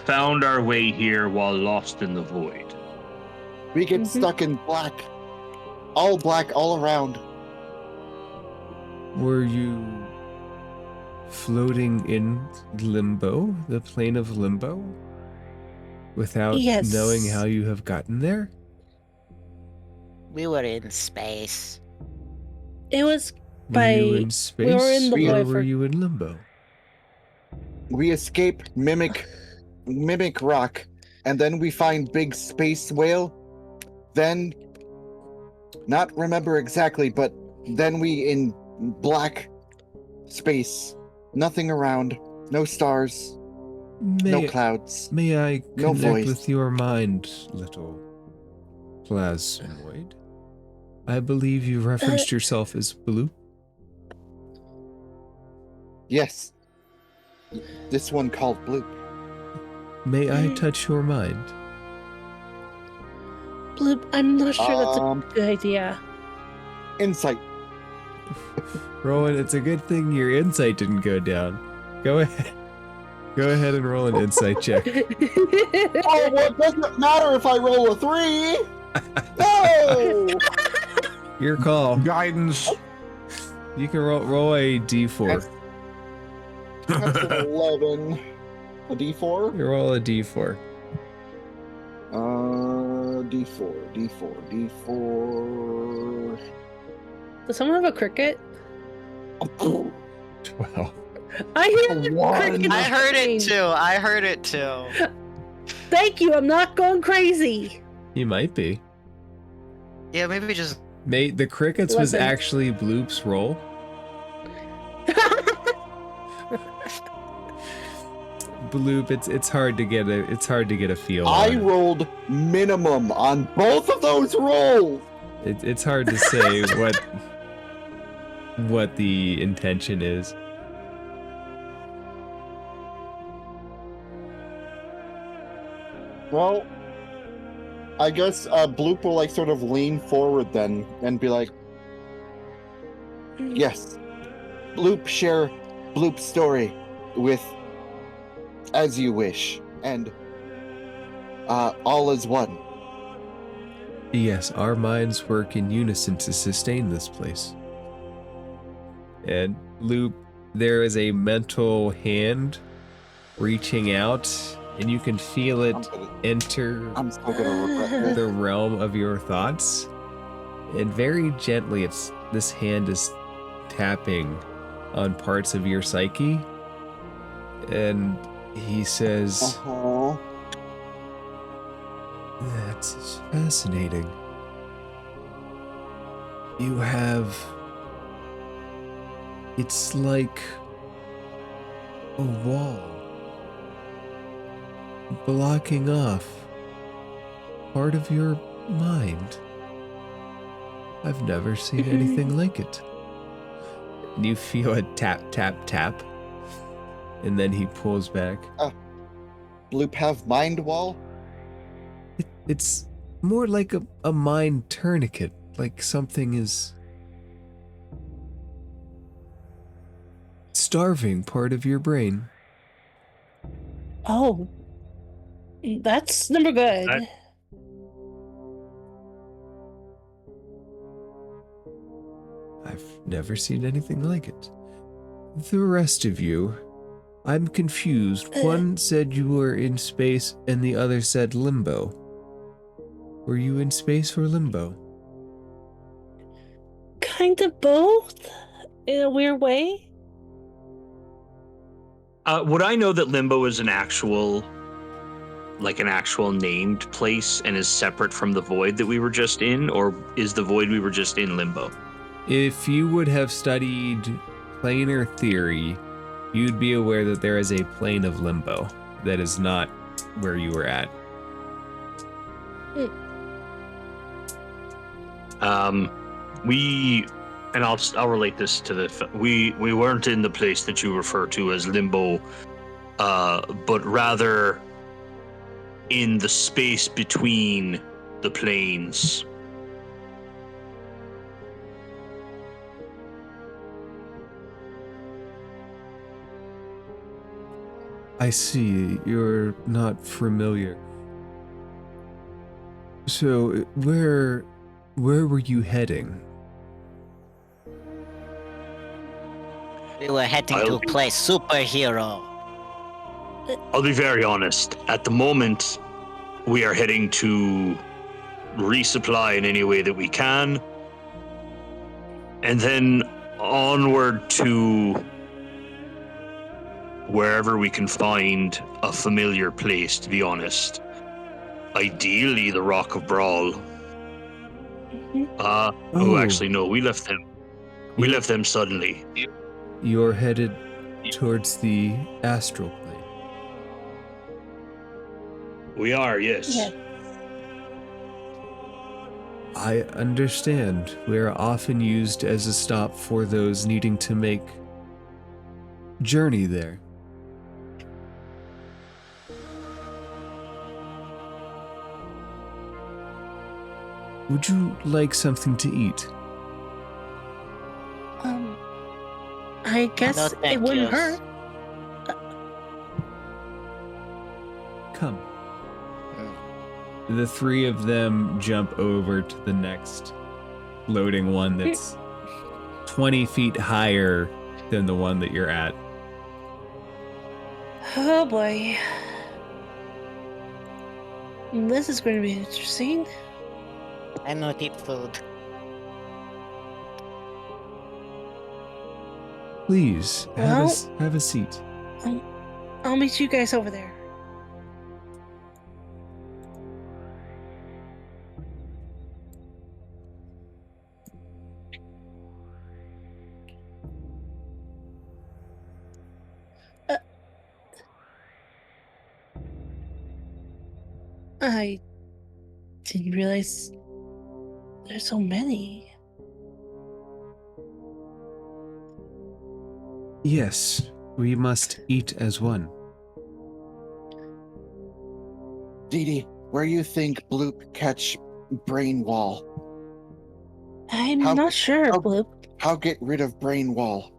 found our way here while lost in the void. We get Mhm. stuck in black all around. Were you floating in Limbo, the plane of Limbo? Without Yes. knowing how you have gotten there? We were in space. It was Were you By- in space we were in the or void were for- you in Limbo? We escape mimic rock, and then we find big space whale. Then, not remember exactly, but then we in black space, nothing around, no stars, no clouds. May I No connect voice. with your mind, little plasmoid? I believe you referenced yourself as Blue. Yes, this one called Blue. May I touch your mind? Bloop. I'm not sure that's a Um, good idea. Insight. Rowan, it's a good thing your insight didn't go down. Go ahead. Go ahead and roll an insight check. Oh, what doesn't matter if I roll a 3? No! Your call. Guidance. You can roll a d4. That's an 11. A D4? You roll a d4. D4. Does someone have a cricket? 12. I hear the One. cricket. I heard it too. Thank you. I'm not going crazy. You might be. Yeah, maybe just Mate, the crickets was Listen. actually Bloop's roll. Bloop, it's hard to get a feel. I on it. rolled minimum on both of those rolls. It's hard to say what the intention is. Well, I guess Bloop will like sort of lean forward then and be like, yes, Bloop share Bloop's story with as you wish, and all is one. Yes, our minds work in unison to sustain this place. And Loop, there is a mental hand reaching out and you can feel it enter I'm so gonna regret the this. realm of your thoughts. And very gently, this hand is tapping on parts of your psyche. And he says, Oh, "That's fascinating. You have... It's like a wall blocking off part of your mind. I've never seen anything like it." And you feel a tap, tap, tap. And then he pulls back. Bloop have mind wall? It's more like a mind tourniquet, like something is starving part of your brain. Oh, that's never good. I've never seen anything like it. The rest of you, I'm confused. One said you were in space and the other said limbo. Were you in space or limbo? Kind of both, in a weird way. Would I know that Limbo is an actual named place and is separate from the void that we were just in, or is the void we were just in Limbo? If you would have studied planar theory, you'd be aware that there is a plane of limbo that is not where you were at. I'll relate this to we weren't in the place that you refer to as Limbo, but rather in the space between the planes. I see, you're not familiar. So, where were you heading? We were heading to play superhero. I'll be very honest. At the moment, we are heading to resupply in any way that we can, and then onward to wherever we can find a familiar place, to be honest. Ideally, the Rock of Bral. Actually, no, we left them. We left them suddenly. You're headed towards the Astral Plane. We are, yes. Yeah. I understand. We're often used as a stop for those needing to make journey there. Would you like something to eat? I guess No, it thank wouldn't you. hurt. Come. The three of them jump over to the next loading one that's 20 feet higher than the one that you're at. Oh boy. This is going to be interesting. I not eat food. Please, have a seat. I'll meet you guys over there. I didn't realize there's so many. Yes, we must eat as one. Dee Dee, where you think Bloop catch brain wall? I'm How- not sure, how- Bloop. How get rid of brain wall?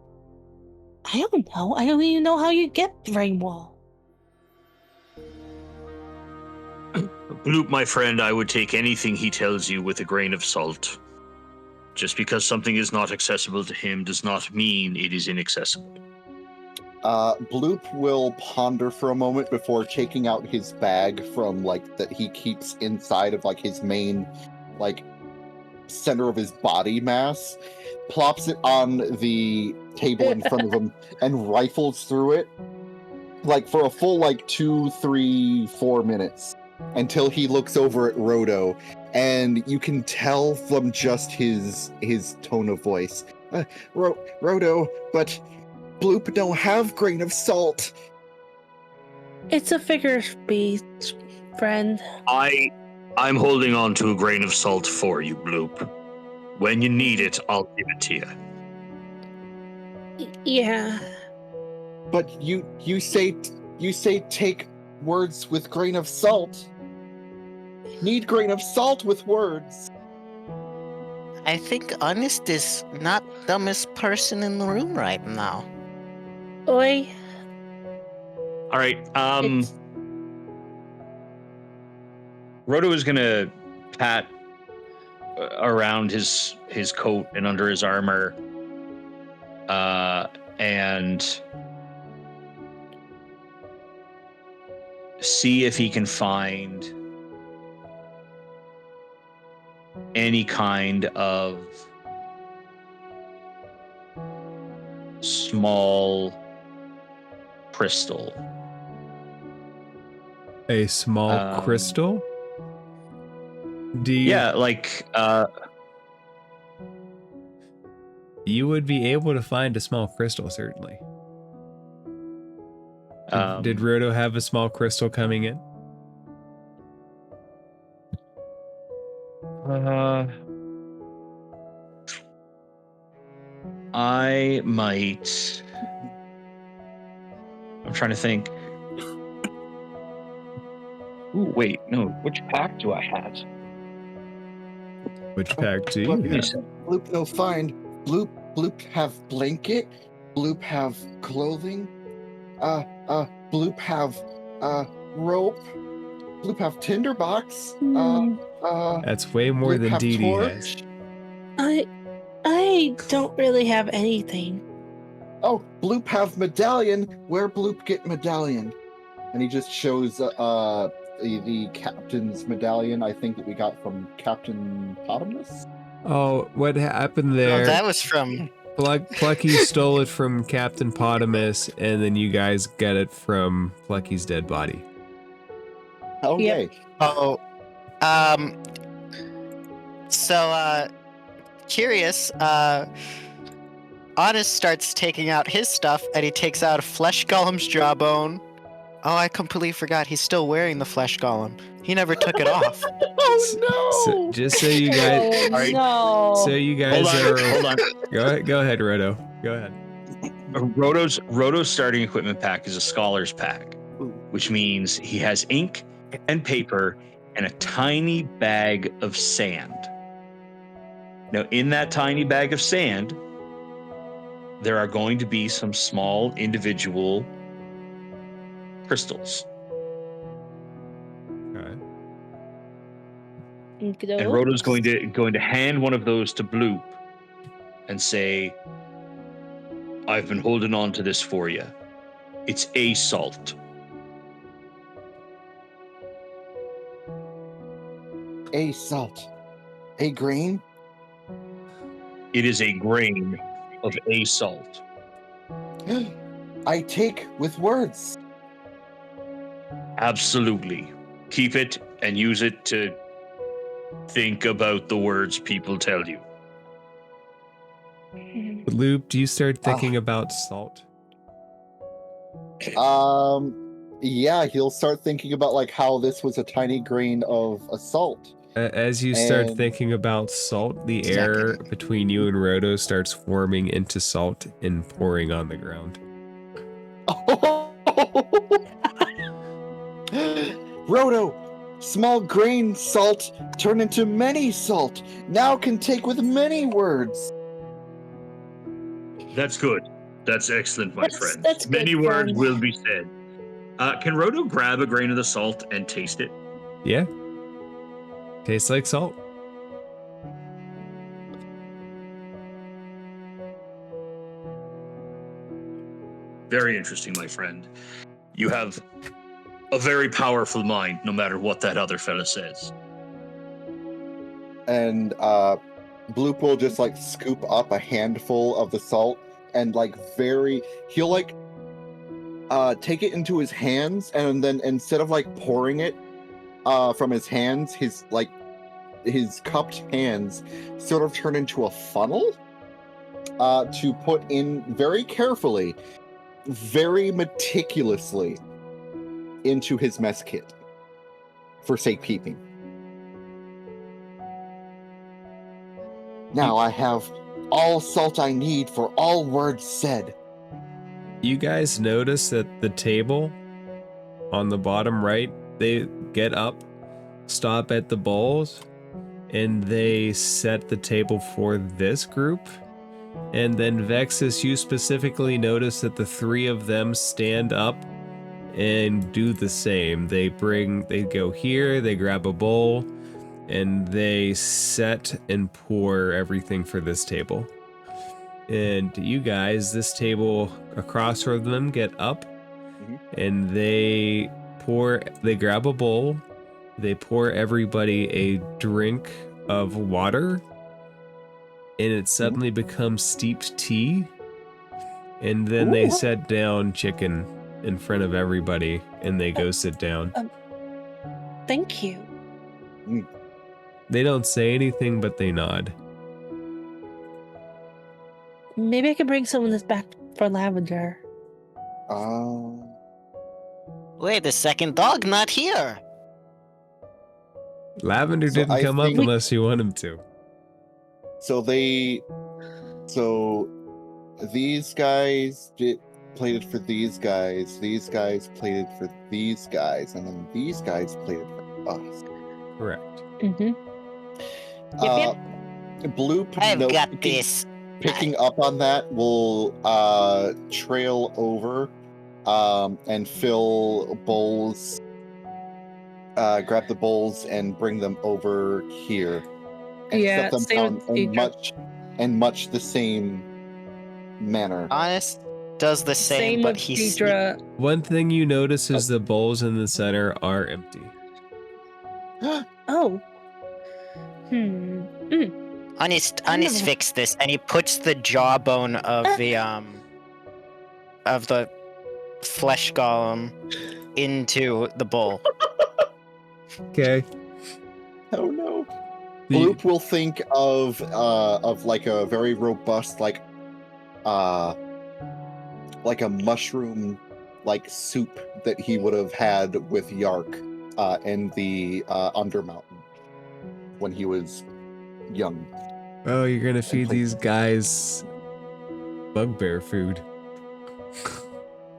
I don't know. I don't even know how you get brain wall. Bloop, my friend, I would take anything he tells you with a grain of salt. Just because something is not accessible to him does not mean it is inaccessible. Bloop will ponder for a moment before taking out his bag from like that he keeps inside of like his main like center of his body mass, plops it on the table in front of him and rifles through it like for a full like 2, 3, 4 minutes until he looks over at Rodo, and you can tell from just his tone of voice, Rodo, but Bloop don't have grain of salt. It's a figure of speech, friend. I'm holding on to a grain of salt for you, Bloop. When you need it, I'll give it to you. Yeah. But you say take words with grain of salt. Need grain of salt with words. I think Honest is not dumbest person in the room right now. Oi. All right. It's- Roto is gonna pat around his coat and under his armor, and see if he can find any kind of small crystal. A small crystal? Yeah, like you would be able to find a small crystal, certainly. Did Roto have a small crystal coming in? I might. I'm trying to think. Ooh, wait, no. Which pack do I have? Which pack do you have? Bloop no find. Bloop have blanket. Bloop have clothing. Bloop have rope. Bloop have tinderbox. That's way more Bloop than have Dee Dee torch. has. I don't really have anything. Oh, Bloop have medallion. Where Bloop get medallion? And he just shows the captain's medallion, I think, that we got from Captain Potamus. Oh, what happened there? Oh, that was from... Plucky stole it from Captain Potamus, and then you guys got it from Plucky's dead body. Okay. Oh, so, curious, Honest starts taking out his stuff, and he takes out a flesh golem's jawbone. Oh, I completely forgot. He's still wearing the flesh golem. He never took it off. Oh no! So, just so you guys, No. so you guys Hold on. Go ahead, Roto. Go ahead. Roto's starting equipment pack is a scholar's pack, which means he has ink and paper and a tiny bag of sand. Now, in that tiny bag of sand, there are going to be some small individual crystals. Okay. And Roto's going to hand one of those to Bloop and say, I've been holding on to this for you. It's a salt. A salt. A grain? It is a grain of a salt. I take with words. Absolutely. Keep it and use it to think about the words people tell you. Loop, do you start thinking about salt? Yeah, he'll start thinking about like how this was a tiny grain of a salt. As you start thinking about salt, the air between you and Roto starts forming into salt and pouring on the ground. Roto, small grain salt turn into many salt. Now can take with many words. That's good. That's excellent, my friend. That's good, Many words friend. will be said. Can Roto grab a grain of the salt and taste it? Yeah. Tastes like salt. Very interesting, my friend. You have a very powerful mind, no matter what that other fella says. And Bloop will just like scoop up a handful of the salt and he'll like take it into his hands, and then instead of like pouring it from his hands, his cupped hands sort of turn into a funnel to put in very carefully, very meticulously into his mess kit for safekeeping. Now I have all salt I need for all words said. You guys notice that the table on the bottom right, they get up, stop at the bowls, and they set the table for this group. And then Vexus, you specifically notice that the three of them stand up and do the same. They go here, they grab a bowl, and they set and pour everything for this table. And you guys, this table across from them get up, and they grab a bowl, they pour everybody a drink of water, and it suddenly becomes steeped tea, and then they set down chicken in front of everybody, and they go sit down. Thank you. They don't say anything, but they nod. Maybe I could bring some of this back for Lavender. Wait, the second dog not here. Lavender didn't come up unless you want him to. So these guys plated for these guys plated for these guys, and then these guys plated for us. Correct. Mm-hmm. Bloop, I've got this. Picking up on that, will trail over and fill bowls, grab the bowls and bring them over here. And set them down in much the same manner. Honest does the same, but he's... One thing you notice is the bowls in the center are empty. Oh. Honest fix this, and he puts the jawbone of the flesh golem into the bowl. Okay. Oh no. Bloop will think of like a very robust like a mushroom like soup that he would have had with Yark in the Undermountain when he was young. Oh, you're gonna feed these guys bugbear food.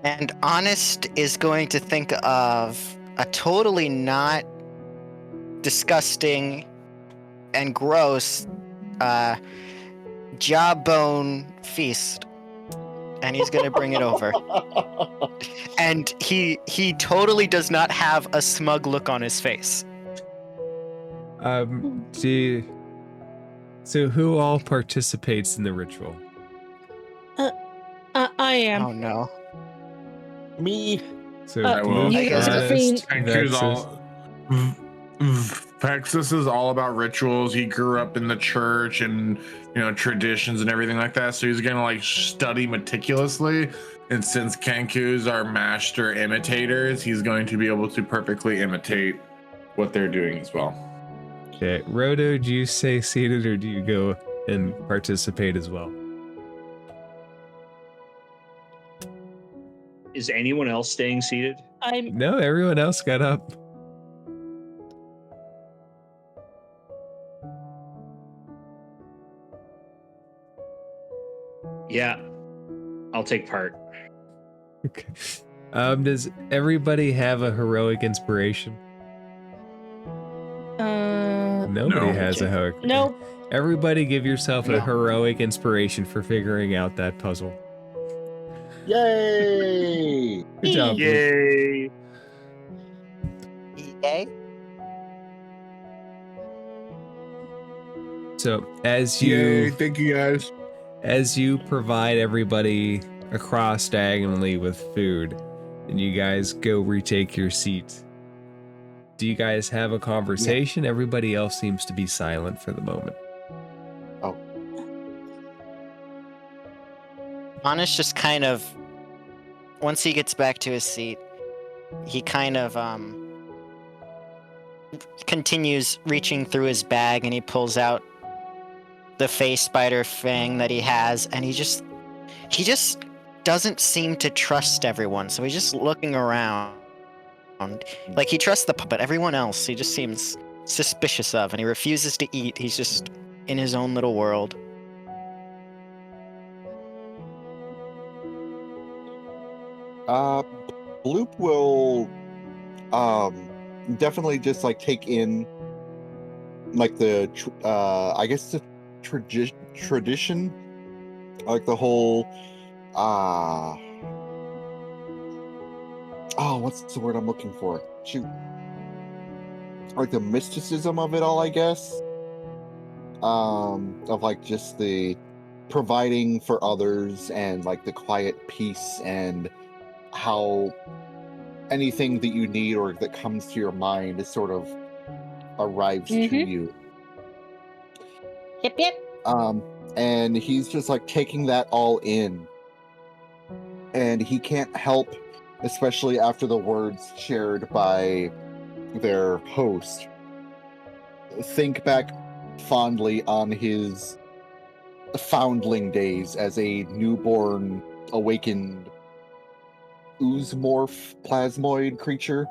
And Honest is going to think of a totally not disgusting and gross jawbone feast, and he's gonna bring it over. And he totally does not have a smug look on his face. So who all participates in the ritual? I am. Oh no. Me. So Vexus is all about rituals. He grew up in the church and traditions and everything like that. So he's gonna like study meticulously. And since Kenku's our master imitators, he's going to be able to perfectly imitate what they're doing as well. Okay, Rodo, do you stay seated or do you go and participate as well? Is anyone else staying seated? No, everyone else got up. Yeah, I'll take part. Okay. Does everybody have a heroic inspiration? Nobody has a heroic. No. Everybody give yourself a heroic inspiration for figuring out that puzzle. Yay! Good job. Yay! Yay! So as Yay, thank you guys. As you provide everybody across diagonally with food, and you guys go retake your seat. Do you guys have a conversation? Yeah. Everybody else seems to be silent for the moment. Oh. Honest just kind of, once he gets back to his seat, he kind of continues reaching through his bag, and he pulls out the face spider fang that he has, and he just doesn't seem to trust everyone, so he's just looking around. Like, he trusts the puppet, everyone else he just seems suspicious of, and he refuses to eat. He's just in his own little world. Bloop will definitely just like take in like the I guess the tradition, like the whole what's the word I'm looking for? Shoot. Like the mysticism of it all, I guess. Of like just the providing for others and like the quiet peace and how anything that you need or that comes to your mind is sort of arrives to you. Yep. And he's just like taking that all in. And he can't help, especially after the words shared by their host, think back fondly on his foundling days as a newborn, awakened oozemorph plasmoid creature.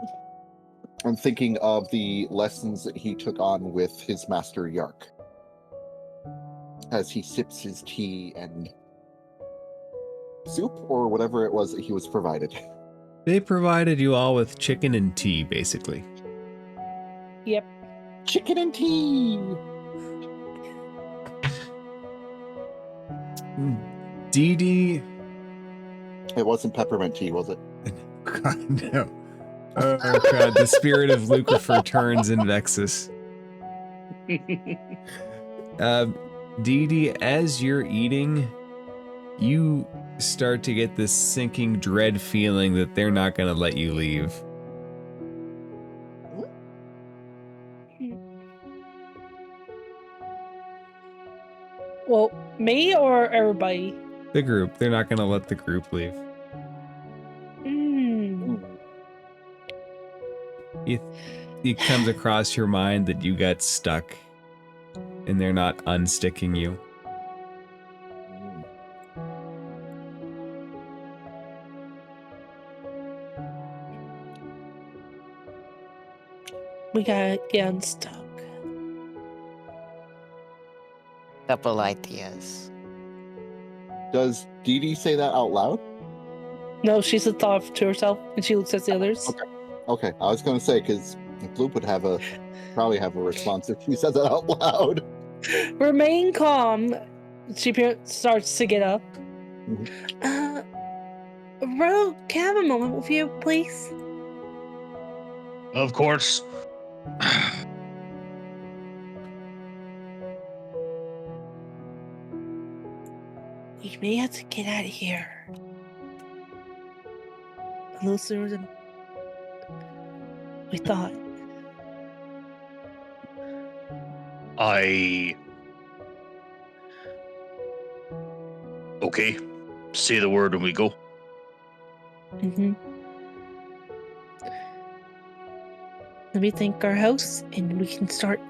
I'm thinking of the lessons that he took on with his master Yark as he sips his tea and soup or whatever it was that he was provided. They provided you all with chicken and tea, basically. Yep. Chicken and tea! Dee Dee. It wasn't peppermint tea, was it? God, no. Oh, God. The spirit of Lucifer turns in Vexus. Dee Dee, as you're eating, you start to get this sinking dread feeling that they're not going to let you leave. Well, me or everybody? The group. They're not going to let the group leave. It comes across your mind that you got stuck and they're not unsticking you. We gotta get unstuck. Couple ideas. Does Dee Dee say that out loud? No, she's a thought to herself, and she looks at the others. Okay. I was going to say, because Bloop would probably have a response if she said that out loud. Remain calm. She starts to get up. Ro, can I have a moment with you, please? Of course. We may have to get out of here. A little sooner than we thought. Okay. Say the word when we go. Let me thank our hosts, and we can start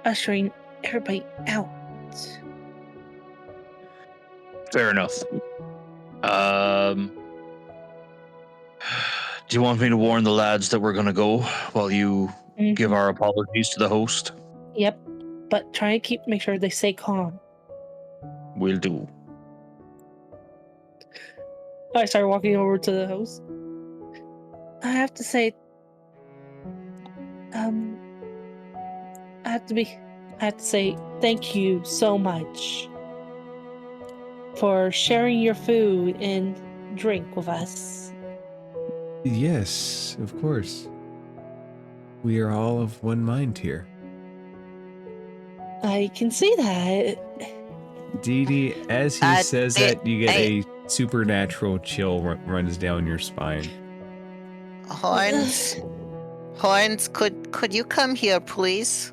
ushering everybody out. Fair enough. Do you want me to warn the lads that we're gonna go while you give our apologies to the host? Yep, but try and make sure they stay calm. Will do. I start walking over to the host. I have to say, I have to say thank you so much for sharing your food and drink with us. Yes, of course. We are all of one mind here. I can see that. Dee Dee, as he says that, you get a supernatural chill runs down your spine. Horns, could you come here, please?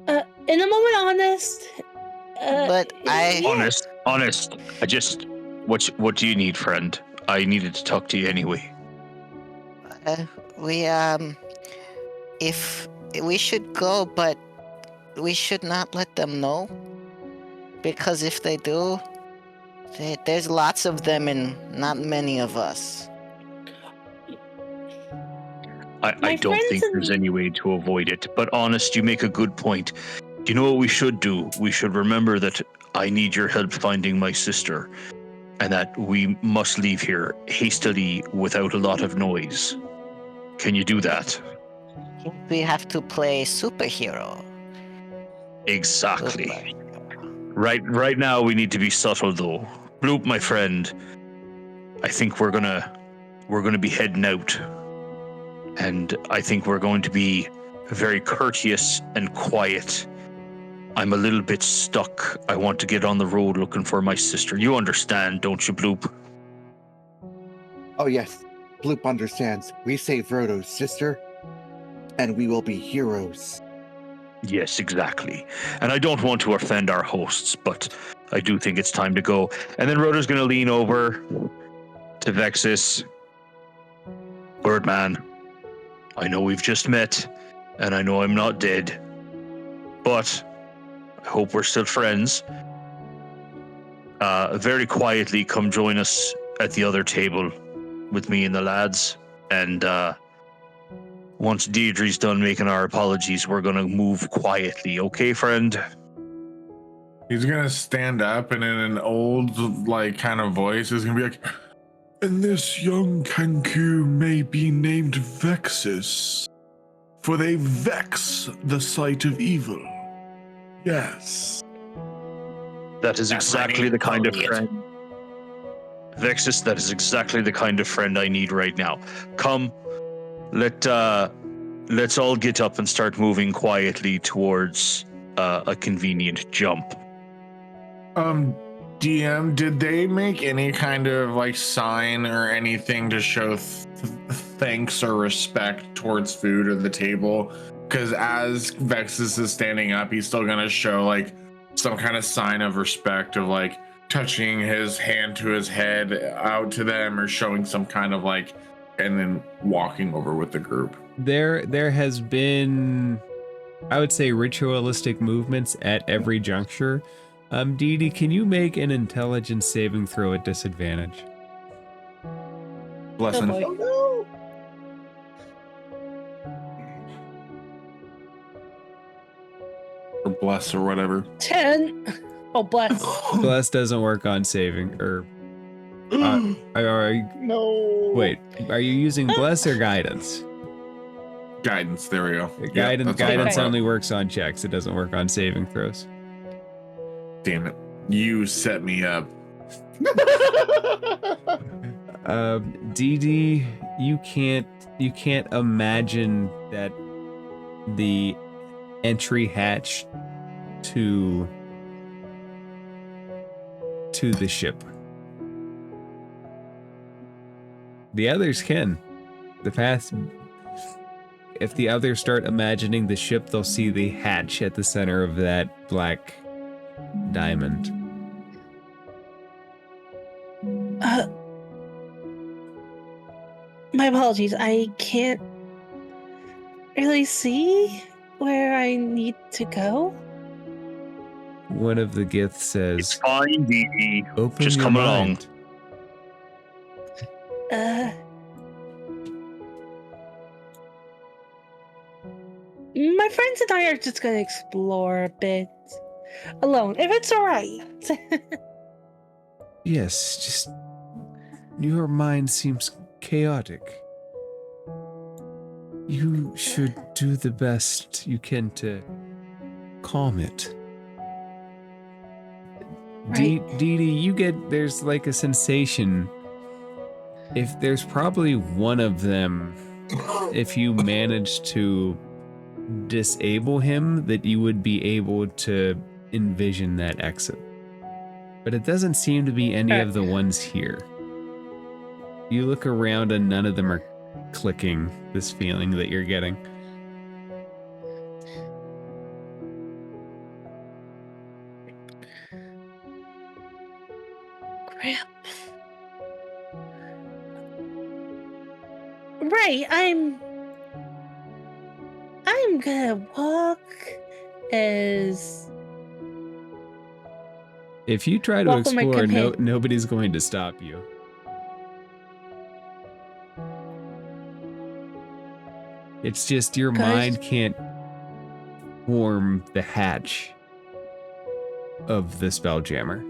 In a moment, honest. But I- yeah. Honest. What do you need, friend? I needed to talk to you anyway. If we should go, but we should not let them know, because if they do, there's lots of them and not many of us. I don't think there's any way to avoid it, but honest, you make a good point. You know what we should do? We should remember that I need your help finding my sister, and that we must leave here hastily without a lot of noise. Can you do that? We have to play superhero. Exactly. Right now we need to be subtle though. Bloop, my friend, I think we're gonna be heading out. And I think we're going to be very courteous and quiet. I'm a little bit stuck. I want to get on the road looking for my sister. You understand, don't you, Bloop? Oh yes, Bloop understands. We saved Frodo's sister, and we will be heroes. Yes, exactly. And I don't want to offend our hosts, but I do think it's time to go. And then Rhoda's going to lean over to Vexus. Birdman, I know we've just met, and I know I'm not dead, but I hope we're still friends. Very quietly come join us at the other table with me and the lads, and once Deirdre's done making our apologies, we're gonna move quietly, okay, friend? He's gonna stand up and in an old, like, kind of voice, is gonna be like, and this young Kanku may be named Vexus, for they vex the sight of evil. Yes. That is That's exactly my the kind of name, friend. Vexus, that is exactly the kind of friend I need right now. Come, let's all get up and start moving quietly towards a convenient jump. DM, did they make any kind of like sign or anything to show thanks or respect towards food or the table? Because as Vexus is standing up, he's still gonna show like some kind of sign of respect of like touching his hand to his head out to them or showing some kind of like, and then walking over with the group. There has been, I would say, ritualistic movements at every juncture. Dee Dee, can you make an intelligence saving throw at disadvantage? Blessing. Oh boy. Or bless or whatever. 10. Oh, bless. Bless doesn't work on saving, or No. wait, are you using bless or guidance? Guidance, there we go. Guidance, that's what I guidance thought. only works on checks. It doesn't work on saving throws. Damn it. You set me up. Dee Dee, you can't imagine that the entry hatch to the ship. The others can. If the others start imagining the ship, they'll see the hatch at the center of that black diamond. My apologies. I can't really see where I need to go. One of the Gith It's says, fine, Dee Dee. "Open Just your come mind." My friends and I are just gonna explore a bit alone, if it's alright. Yes, just your mind seems chaotic. You should do the best you can to calm it. Dee Dee, there's like a sensation. If there's probably one of them, if you manage to disable him, that you would be able to envision that exit. but it doesn't seem to be any of the ones here. You look around and none of them are clicking this feeling that you're getting. Crap. Right, I'm gonna walk as... If you try to Walk with my explore, companion. nobody's going to stop you. It's just your Guys. mind can't form the hatch of the Spelljammer.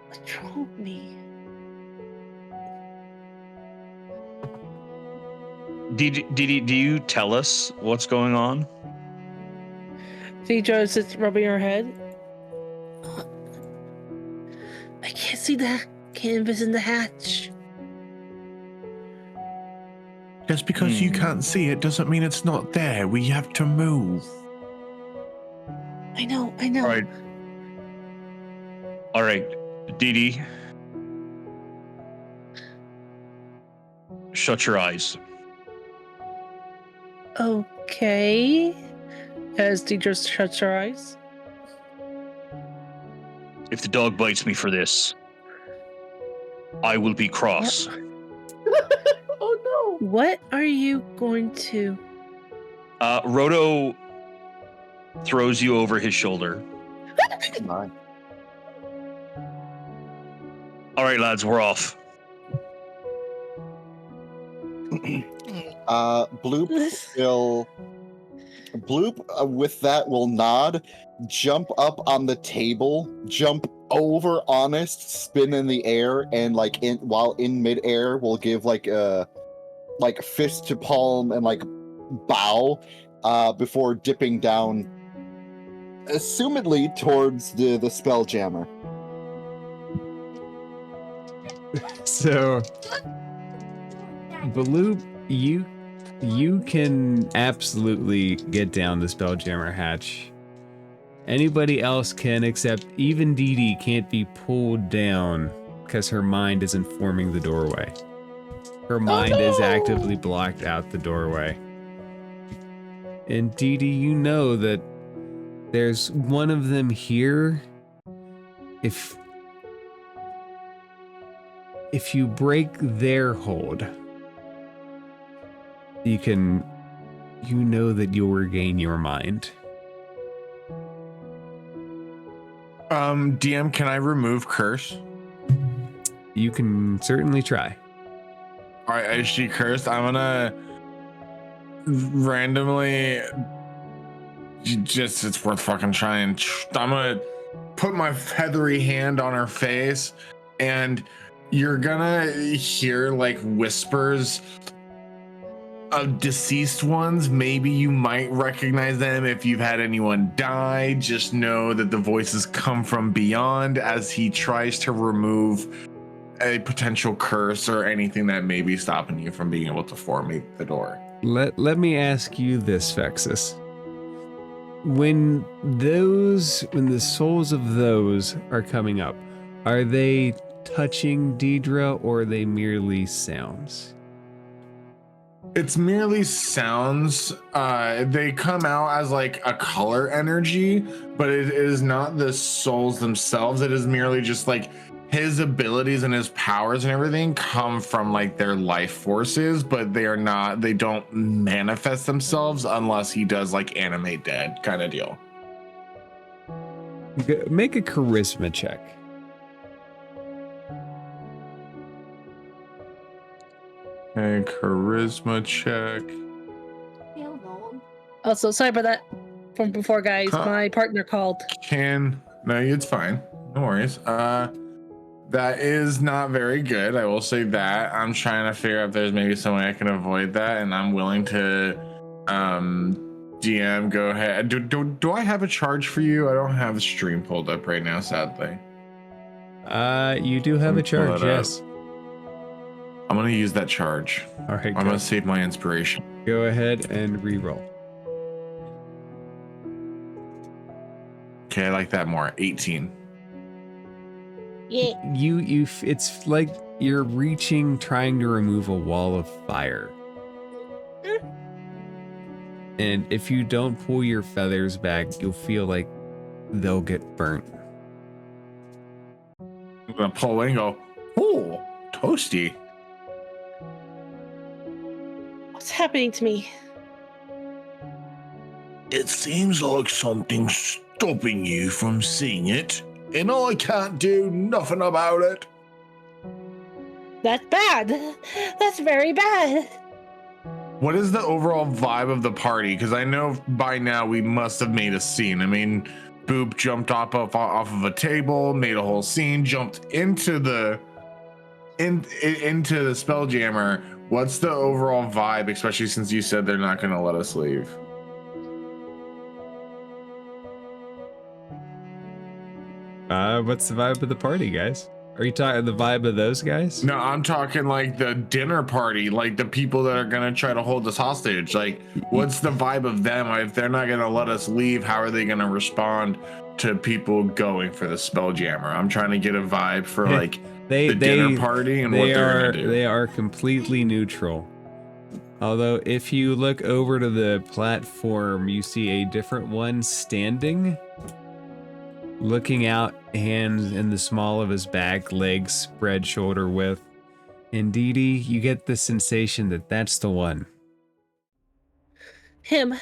What's wrong with me? Didi, do you tell us what's going on? Deidre's just rubbing her head. I can't see the canvas in the hatch. Just because you can't see it doesn't mean it's not there. We have to move. I know. All right, Didi. Shut your eyes. Okay. As Deidre shuts her eyes. If the dog bites me for this, I will be cross. Oh What are you going to... Roto throws you over his shoulder. no. All right, lads, we're off. Bloop with that will nod, jump up on the table, jump over Honest, spin in the air, and while in midair will give a fist to palm and bow before dipping down, assumedly towards the Spelljammer. So, Bloop, you can absolutely get down the Spelljammer hatch. Anybody else can, except even Didi can't be pulled down because her mind isn't forming the doorway. Her mind is actively blocked out the doorway. And Didi, you know that there's one of them here. If you break their hold, you know that you'll regain your mind. DM, can I remove curse? You can certainly try. All right, is she cursed? I'm gonna randomly it's worth fucking trying. I'm gonna put my feathery hand on her face, and you're gonna hear whispers of deceased ones. Maybe you might recognize them if you've had anyone die. Just know that the voices come from beyond as he tries to remove a potential curse or anything that may be stopping you from being able to formate the door. Let me ask you this, Vexus. When the souls of those are coming up, are they touching Deidre or are they merely sounds? It's merely sounds. They come out as a color energy, but it is not the souls themselves. It is merely just his abilities and his powers and everything come from their life forces, but they don't manifest themselves unless he does animate dead kind of deal. Make a charisma check. A charisma check. Also, sorry about that from before, guys. Huh. My partner called. No, it's fine. No worries. That is not very good. I will say that. I'm trying to figure out if there's maybe some way I can avoid that, and I'm willing to DM, go ahead. Do I have a charge for you? I don't have the stream pulled up right now, sadly. You do have a charge, yes. I'm gonna use that charge. All right, I'm gonna save my inspiration. Go ahead and re-roll. Okay, I like that more. 18. Yeah. It's like you're reaching, trying to remove a wall of fire. And if you don't pull your feathers back, you'll feel like they'll get burnt. I'm gonna pull away and go, oh, toasty. What's happening to me? It seems like something's stopping you from seeing it, and I can't do nothing about it. That's bad. That's very bad. What is the overall vibe of the party? Because I know by now we must have made a scene. I mean, Boop jumped off of a table, made a whole scene, jumped into the Spelljammer. What's the overall vibe, especially since you said they're not going to let us leave? What's the vibe of the party, guys? Are you talking the vibe of those guys? No, I'm talking like the dinner party, like the people that are gonna try to hold us hostage. Like, what's the vibe of them? If they're not gonna let us leave, how are they gonna respond to people going for the Spelljammer? I'm trying to get a vibe for like the dinner party and what they're gonna do. They are completely neutral. Although, if you look over to the platform, you see a different one standing. Looking out, hands in the small of his back, legs spread shoulder width. And Dee Dee, you get the sensation that that's the one. Him.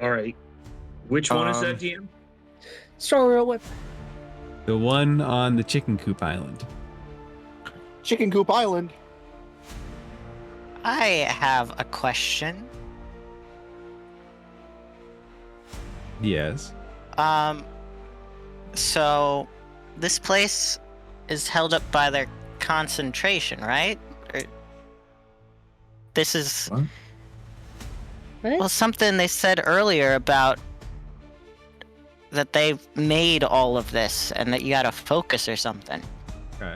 All right. Which one is that, DM? Straw Whip. The one on the Chicken Coop Island. Chicken Coop Island. I have a question. Yes. So this place is held up by their concentration, right? Or this is What? well something they said earlier about that they made all of this and that you gotta focus or something. Okay.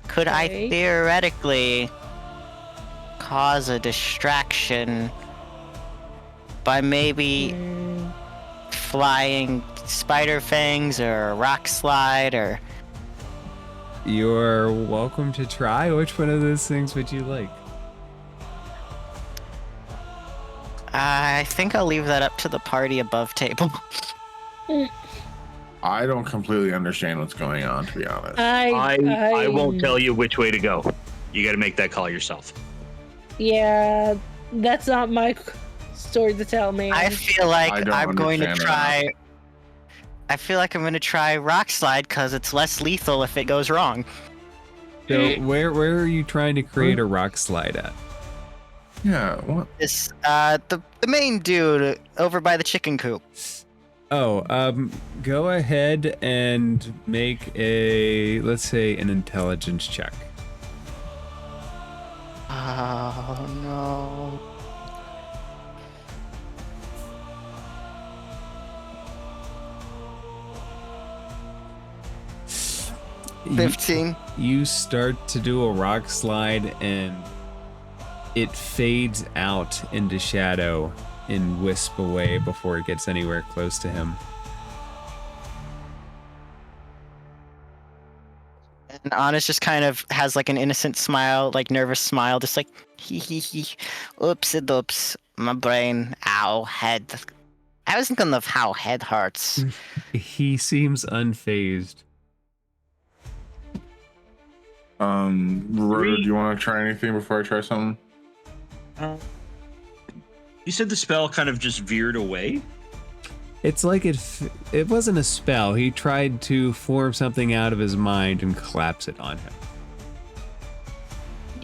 Could I Okay. theoretically cause a distraction by maybe flying spider fangs or a rock slide or... You're welcome to try. Which one of those things would you like? I think I'll leave that up to the party above table. I don't completely understand what's going on, to be honest. I won't tell you which way to go. You got to make that call yourself. Yeah, that's not my story to tell, man. I feel like I don't I'm going to understand try... I feel like I'm going to try rock slide because it's less lethal if it goes wrong. So where are you trying to create a rock slide at? Yeah, what? This the main dude over by the chicken coop. Oh, go ahead and make a, let's say, an intelligence check. Oh no. You- 15. You start to do a rock slide and it fades out into shadow and wisp away before it gets anywhere close to him. And Honest just kind of has like an innocent smile, like nervous smile, just like hee hee hee. Oops it oops. My brain. Ow, head. I was thinking of how head hurts. He seems unfazed. Rotor, do you want to try anything before I try something? You said the spell kind of just veered away? It's like it wasn't a spell. He tried to form something out of his mind and collapse it on him.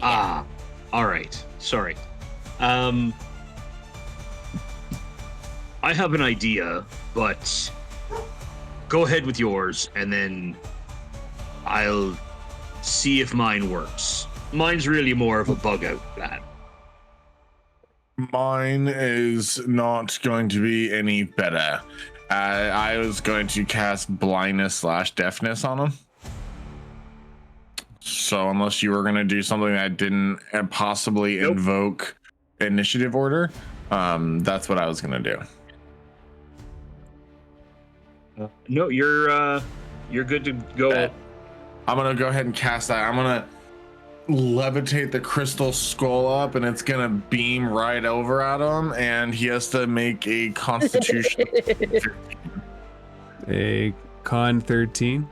Ah, all right. Sorry. I have an idea, but go ahead with yours, and then I'll see if mine works. Mine's really more of a bug out plan. Mine is not going to be any better. I was going to cast blindness / deafness on him. So unless you were going to do something that didn't possibly invoke initiative order, that's what I was going to do. No, you're good to go. I'm gonna go ahead and cast that. I'm gonna levitate the crystal skull up, and it's gonna beam right over at him, and he has to make a Constitution. A con 13?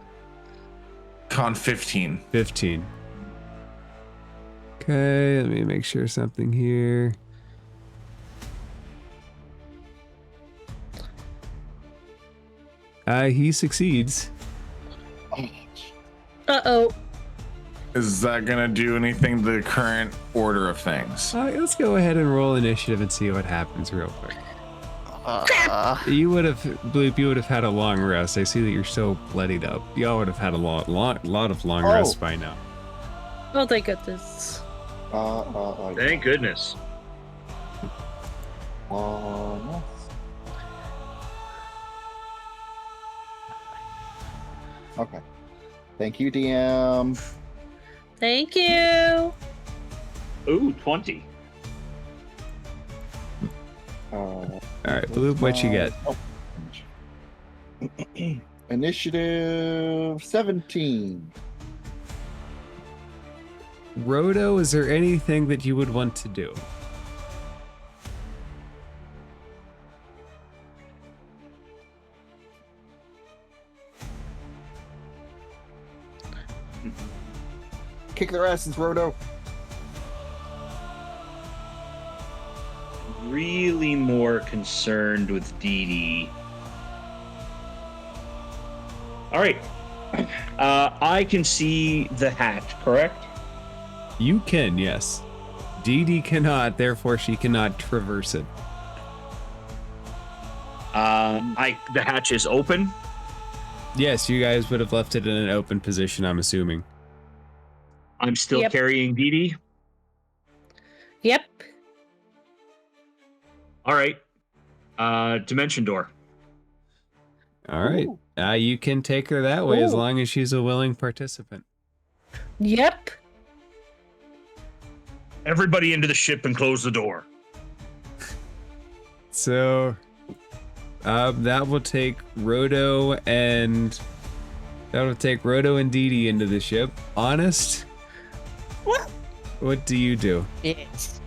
Con 15. 15. Okay, let me make sure something here. He succeeds. Uh-oh. Is that gonna do anything to the current order of things? Let's go ahead and roll initiative and see what happens real quick. You would have, Bloop, you would have had a long rest. I see that you're so bloodied up. Y'all would have had a lot of long rests by now. Oh, thank goodness. Thank goodness. No. Okay. Thank you, DM. Thank you. Ooh, 20. All right, Bloop, what you get? Initiative 17. Roto, is there anything that you would want to do? Kick their asses, Roto. Really more concerned with Dee Dee. All right. I can see the hatch, correct? You can, yes. Dee Dee cannot, therefore she cannot traverse it. The hatch is open. Yes, you guys would have left it in an open position, I'm assuming. I'm still carrying Dee Dee. Yep. All right. Dimension door. All right. You can take her that way as long as she's a willing participant. Yep. Everybody into the ship and close the door. So, that will take Roto and Dee Dee into the ship. Honest? What do you do? Yes.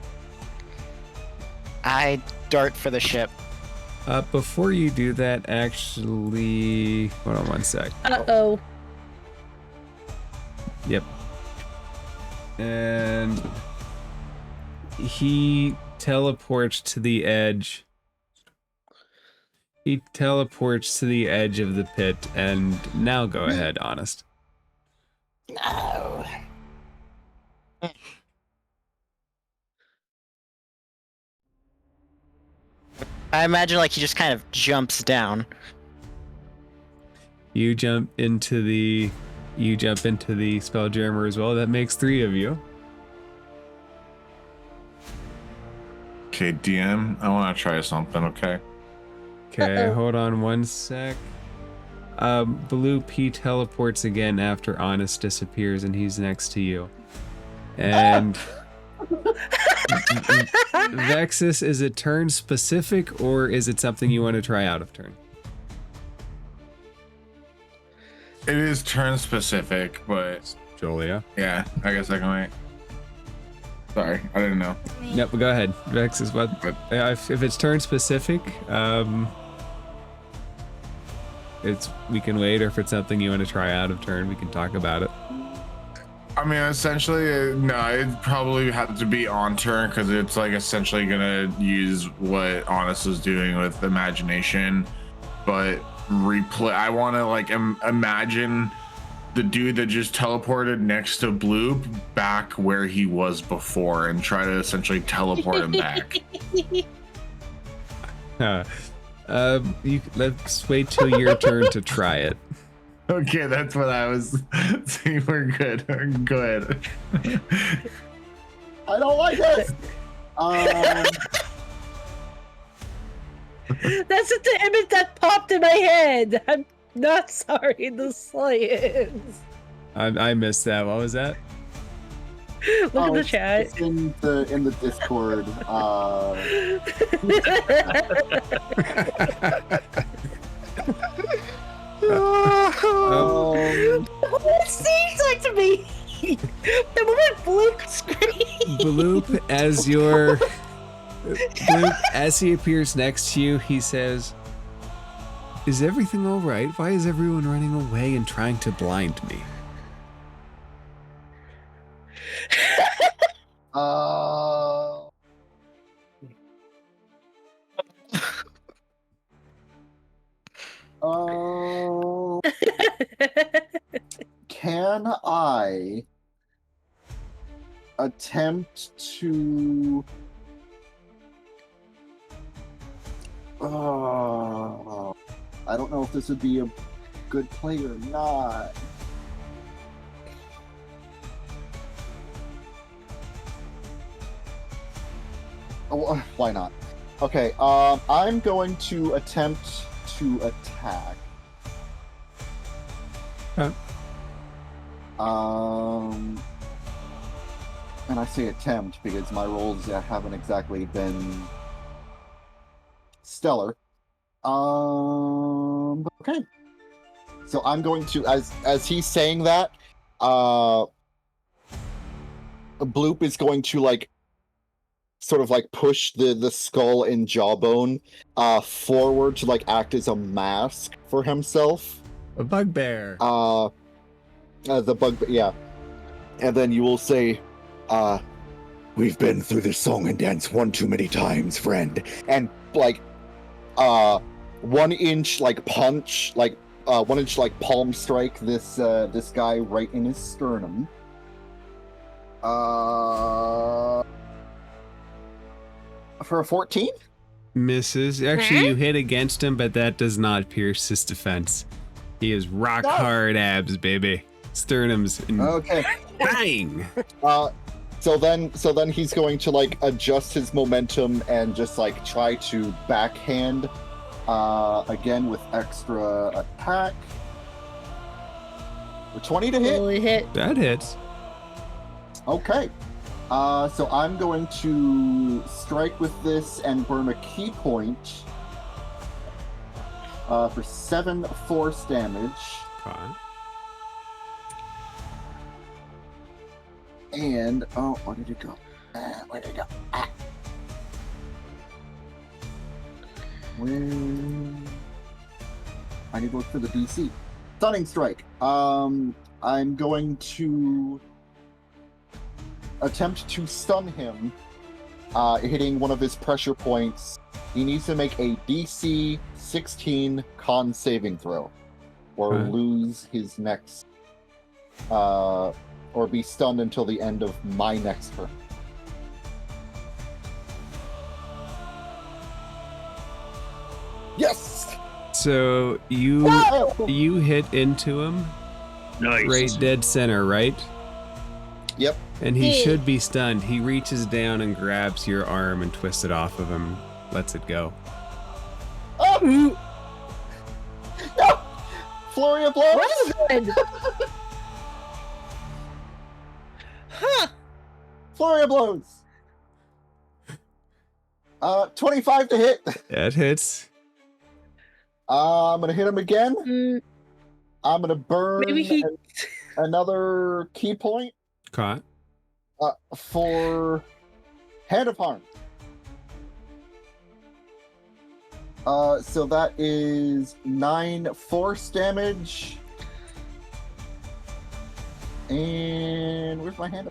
I dart for the ship. Before you do that, actually, hold on one sec. Uh-oh. Yep. And he teleports to the edge. He teleports to the edge of the pit, and now go ahead, Honest. No. I imagine like he just kind of jumps down. You jump into the Spelljammer as well. That makes 3 of you. Okay, DM, I want to try something, okay? Okay, hold on one sec. Bloop, he teleports again after Honest disappears, and he's next to you. And Vexus, is it turn specific, or is it something you want to try out of turn? It is turn specific, but Julia. Yeah, I guess I can wait. Sorry, I didn't know. Yep, go ahead. Vexus, what? If it's turn specific, we can wait, or if it's something you want to try out of turn, we can talk about it. I mean, essentially, no, it'd probably have to be on turn because it's like essentially gonna use what Honest was doing with imagination, but replay. I want to like imagine the dude that just teleported next to Bloop back where he was before and try to essentially teleport him back. Let's wait till your turn to try it. Okay, that's what I was saying. We're good. Go ahead. I don't like this. That's the image that popped in my head. I'm not sorry in the slightest. I missed that. What was that? Look at the chat. It's in the Discord. It seems like to me. The moment Bloop screams. Bloop, as he appears next to you, he says, "Is everything all right? Why is everyone running away and trying to blind me?" Can I attempt to I don't know if this would be a good play or not. Oh, why not? Okay, I'm going to attempt to attack. Okay. And I say attempt because my rolls haven't exactly been stellar. Okay. So I'm going to, as he's saying that, Bloop is going to like sort of like push the skull and jawbone forward to like act as a mask for himself. A bugbear. The bug, yeah. And then you will say, We've been through this song and dance one too many times, friend. and like 1 inch like punch, like 1 inch like palm strike this guy right in his sternum. For a 14? Misses. Actually, you hit against him, but that does not pierce his defense. He is rock hard abs, baby. Sternums. Okay. Bang! So then he's going to like adjust his momentum and just like try to backhand again with extra attack. 20 to hit. Totally hit. That hits. Okay. So I'm going to strike with this and burn a key point for 7 force damage. Okay. And where did it go? Where did it go? When I need to look for the DC. Stunning strike. I'm going to attempt to stun him, hitting one of his pressure points. He needs to make a DC 16 con saving throw, or lose his next, or be stunned until the end of my next turn. Yes! So you hit into him, Nice. right dead center, right? Yep. And he should be stunned. He reaches down and grabs your arm and twists it off of him, lets it go. Oh! No! Flurry of blows! Huh. Flurry of blows! 25 to hit. That hits. I'm gonna hit him again. I'm gonna burn Maybe another key point Caught. for Hand of Harm. So that is 9 force damage. And where's my hand?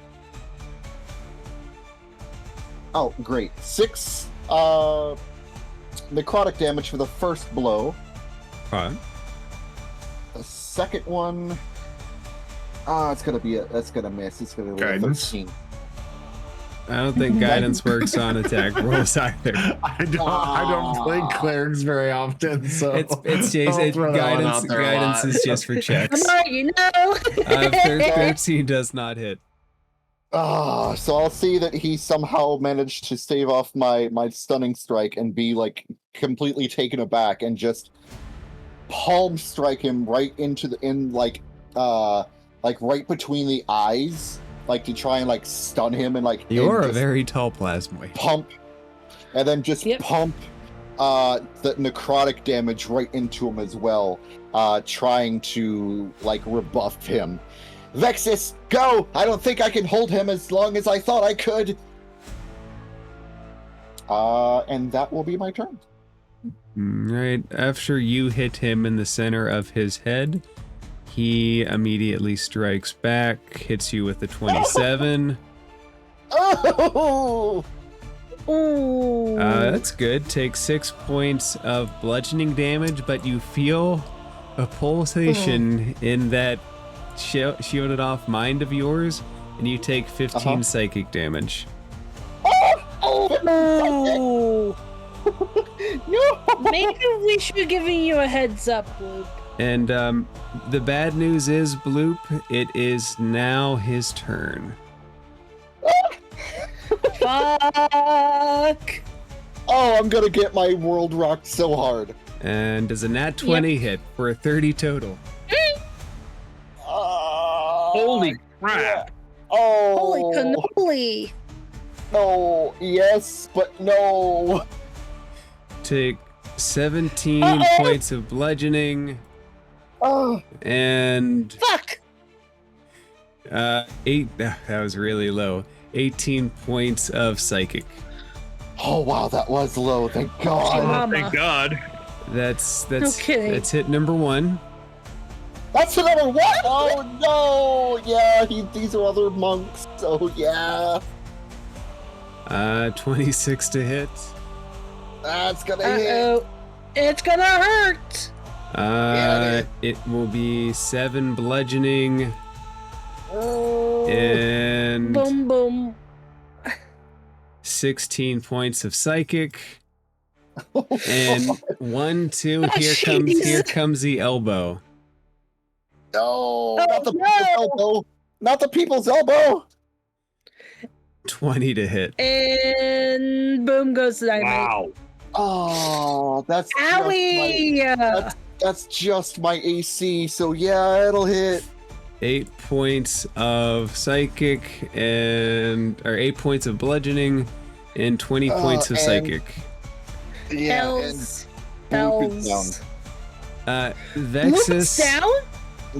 Oh, great. 6 necrotic damage for the first blow. Caught. The second one, it's gonna be that's gonna miss. It's gonna be a Guidance. 13. I don't think guidance works on attack rolls either. I don't play clerics very often, so It's I'll throw that one out there a guidance lot. is just for checks. Come on, you know. 13 does not hit. So I'll see that he somehow managed to stave off my stunning strike and be like completely taken aback and just palm strike him right into like right between the eyes, like to try and like stun him and like You're and a just very tall plasmoid. pump, and then just pump the necrotic damage right into him as well, trying to like rebuff him. Vexus, go! I don't think I can hold him as long as I thought I could. And that will be my turn. Right after you hit him in the center of his head, he immediately strikes back, hits you with a 27. Oh! Ooh. That's good. Take 6 points of bludgeoning damage, but you feel a pulsation in that shielded off mind of yours, and you take 15 psychic damage. Oh. No! Maybe we should have given you a heads up, Bloop. And the bad news is, Bloop, it is now his turn. Fuck. Oh, I'm gonna get my world rocked so hard. And does a nat 20 hit for a 30 total? Holy crap! Oh! Holy cannoli. No, yes, but no. Take 17 points of bludgeoning Oh, and Fuck. 8. That was really low. 18 points of psychic. oh wow, that was low. Thank God. Mama. Thank God. That's kidding. that's hit number 1. That's the number one. Oh no! Yeah, these are other monks. So yeah, 26 to hit. that's gonna hit. Uh-oh. It's gonna hurt. It will be 7 bludgeoning Oh. and Boom, boom. 16 points of psychic. And 1, 2. Here Jeez. comes the elbow. No, Oh, not the no. people's elbow. Not the people's elbow. 20 to hit. And boom goes the dynamite. Wow. Oh, that's Owie! that's just my AC. So yeah, it'll hit. 8 points of psychic or 8 points of bludgeoning and 20 points of and- psychic. Yeah, Hells. and Bloop is Hells. Vexus. Bloop's down?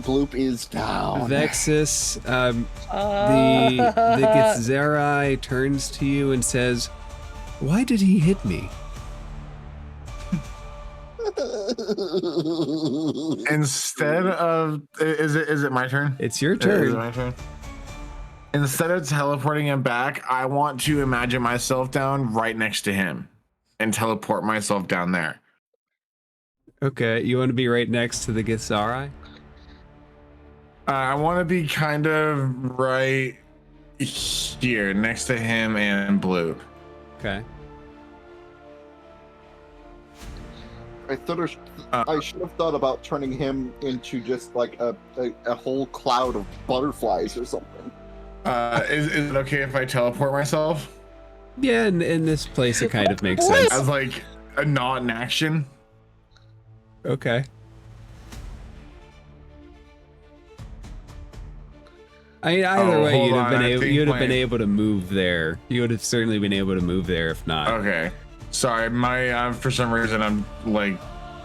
Bloop is down. Vexus, the Githzerai turns to you and says, "Why did he hit me?" Instead of is it my turn? It's your Is it turn. my turn? Instead of teleporting him back, I want to imagine myself down right next to him and teleport myself down there. Okay, you want to be right next to the Githzerai? I want to be kind of right here next to him and Blue. Okay. I should have thought about turning him into just like a whole cloud of butterflies or something. Is it okay if I teleport myself Yeah, in this place it kind of makes sense. as like a not in action? Okay. I mean, either Oh, way, hold you'd have on, been I able. think You'd have my- been able to move there. You would have certainly been able to move there if not. Okay. Sorry, my for some reason I'm like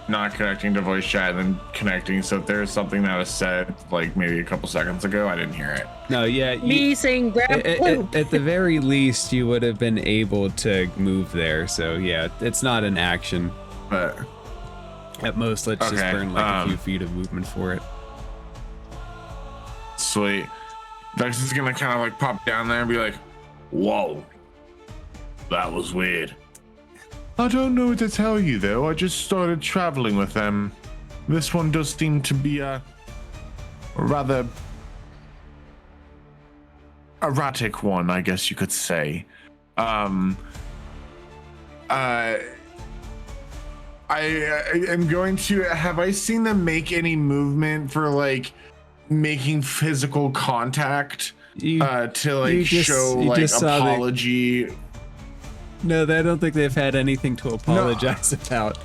not connecting to voice chat and then connecting. So if there's something that was said like maybe a couple seconds ago, I didn't hear it. No, yeah. Me saying grab Bloop. At the very least, you would have been able to move there. So yeah, it's not an action. But At most, let's just Okay, burn like a few feet of movement for it. sweet. Vex is gonna kind of like pop down there and be like, "Whoa, that was weird." I don't know what to tell you though. I just started traveling with them. This one does seem to be a rather erratic one, I guess you could say. I am going to. Have I seen them make any movement for like making physical contact You, to like you just- show you like just saw the- apology? no, I don't think they've had anything to apologize about.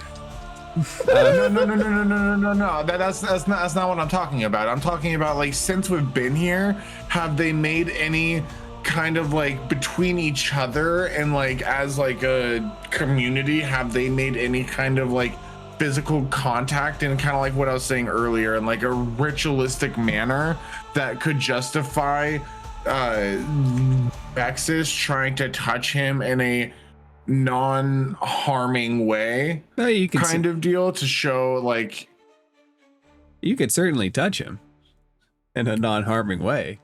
No. That's not what I'm talking about. I'm talking about like since we've been here, have they made any kind of like between each other and like as like a community, have they made any kind of like physical contact in kind of like what I was saying earlier, in like a ritualistic manner that could justify Vexus trying to touch him in a non-harming way, you could kind of deal, to show like you could certainly touch him in a non-harming way.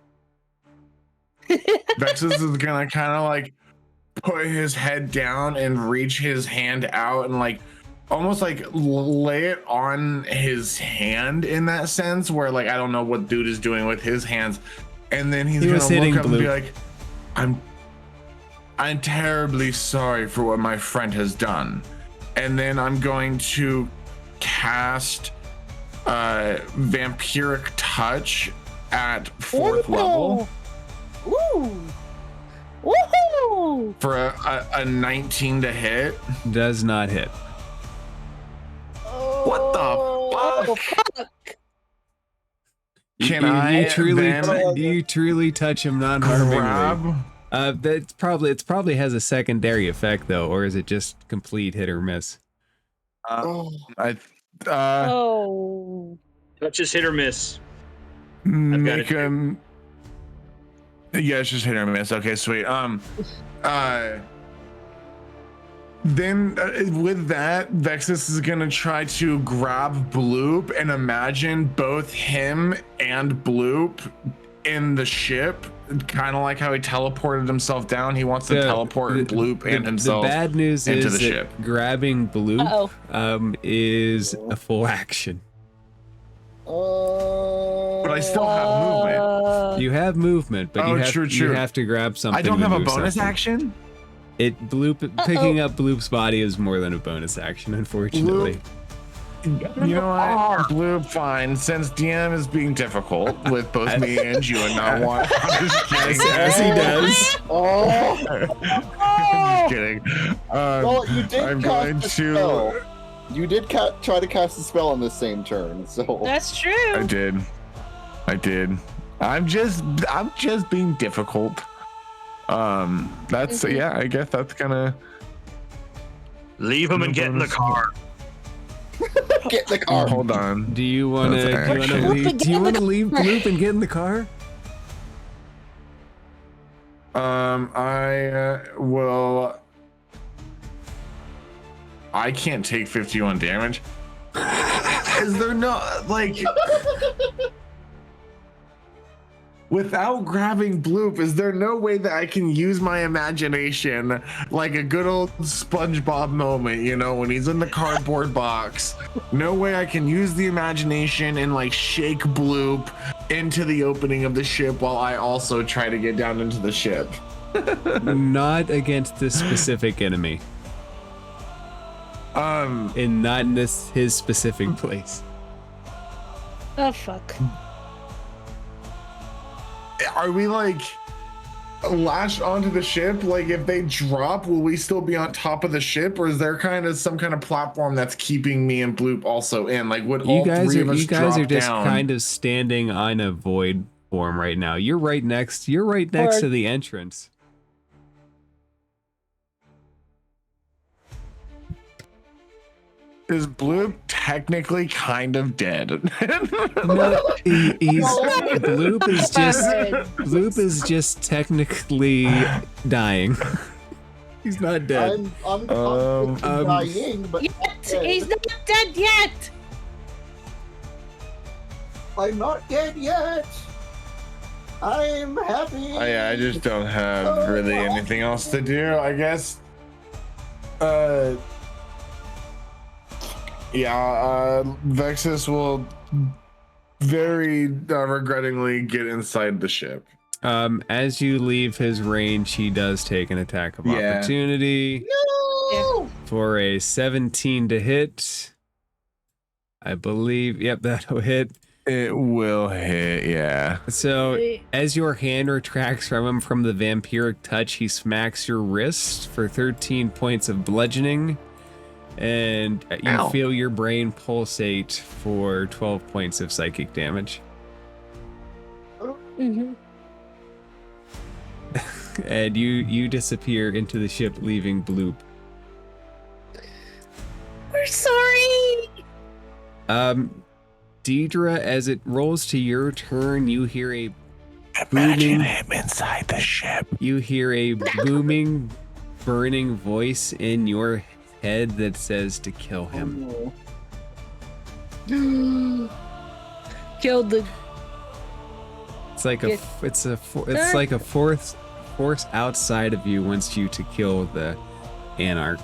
Vexus is gonna kind of like put his head down and reach his hand out and like almost like lay it on his hand in that sense, where like I don't know what dude is doing with his hands, and then he's gonna look up and be like, I'm terribly sorry for what my friend has done, and then I'm going to cast vampiric touch at 4th level. Woo! Woohoo! For a 19 to hit. Does not hit. What the fuck? Can I truly touch him non-harmingly? Grab? It probably has a secondary effect though, or is it just complete hit or miss? That's just hit or miss. Make him. Yeah, it's just hit or miss. Okay, sweet. Then with that, Vexus is gonna try to grab Bloop and imagine both him and Bloop in the ship, kind of like how he teleported himself down. He wants to teleport Bloop and himself. The bad news into is the ship. Grabbing Bloop is a full action. But I still have movement. You have movement, but you have to grab something. I don't have a bonus something. action? Picking up Bloop's body is more than a bonus action, unfortunately. You know what? Bloop, fine. Since DM is being difficult with both me and you and not want. I'm just kidding. As he does. I'm just kidding. Well, you did I'm cast going the to. spell. You did try to cast the spell on the same turn, so. That's true. I did. I'm just being difficult. That's yeah. I guess that's gonna leave him and get in the car. Get in the car. Hold on. Do you want to leave Bloop and get in the car? I will. I can't take 51 damage. Is there no like? Without grabbing Bloop, is there no way that I can use my imagination like a good old SpongeBob moment, you know, when he's in the cardboard box? No way I can use the imagination and like shake Bloop into the opening of the ship while I also try to get down into the ship. Not against this specific enemy. And not in his specific place. Oh fuck. Are we like lashed onto the ship? Like if they drop, will we still be on top of the ship, or is there kind of some kind of platform that's keeping me and Bloop also in? Like would all three of us are just down? kind of standing on a void form right now. You're right next to the entrance. Is Bloop technically kind of dead? No, Bloop is just technically dying. He's not dead. I'm dying, but He's not dead yet. I'm not dead yet. I'm happy. I just don't have really anything else to do, I guess. Vexus will very regrettingly get inside the ship. As you leave his range, he does take an attack of opportunity. No! For a 17 to hit. I believe, yep, that'll hit. It will hit, yeah. So, as your hand retracts from him from the vampiric touch, he smacks your wrist for 13 points of bludgeoning. And you feel your brain pulsate for 12 points of psychic damage. Mm-hmm. and you disappear into the ship, leaving Bloop. We're sorry. Deidre, as it rolls to your turn, you hear a Imagine booming. him inside the ship. You hear a booming, burning voice in your head that says to kill him. Killed the. It's like a force outside of you wants you to kill the Anarch.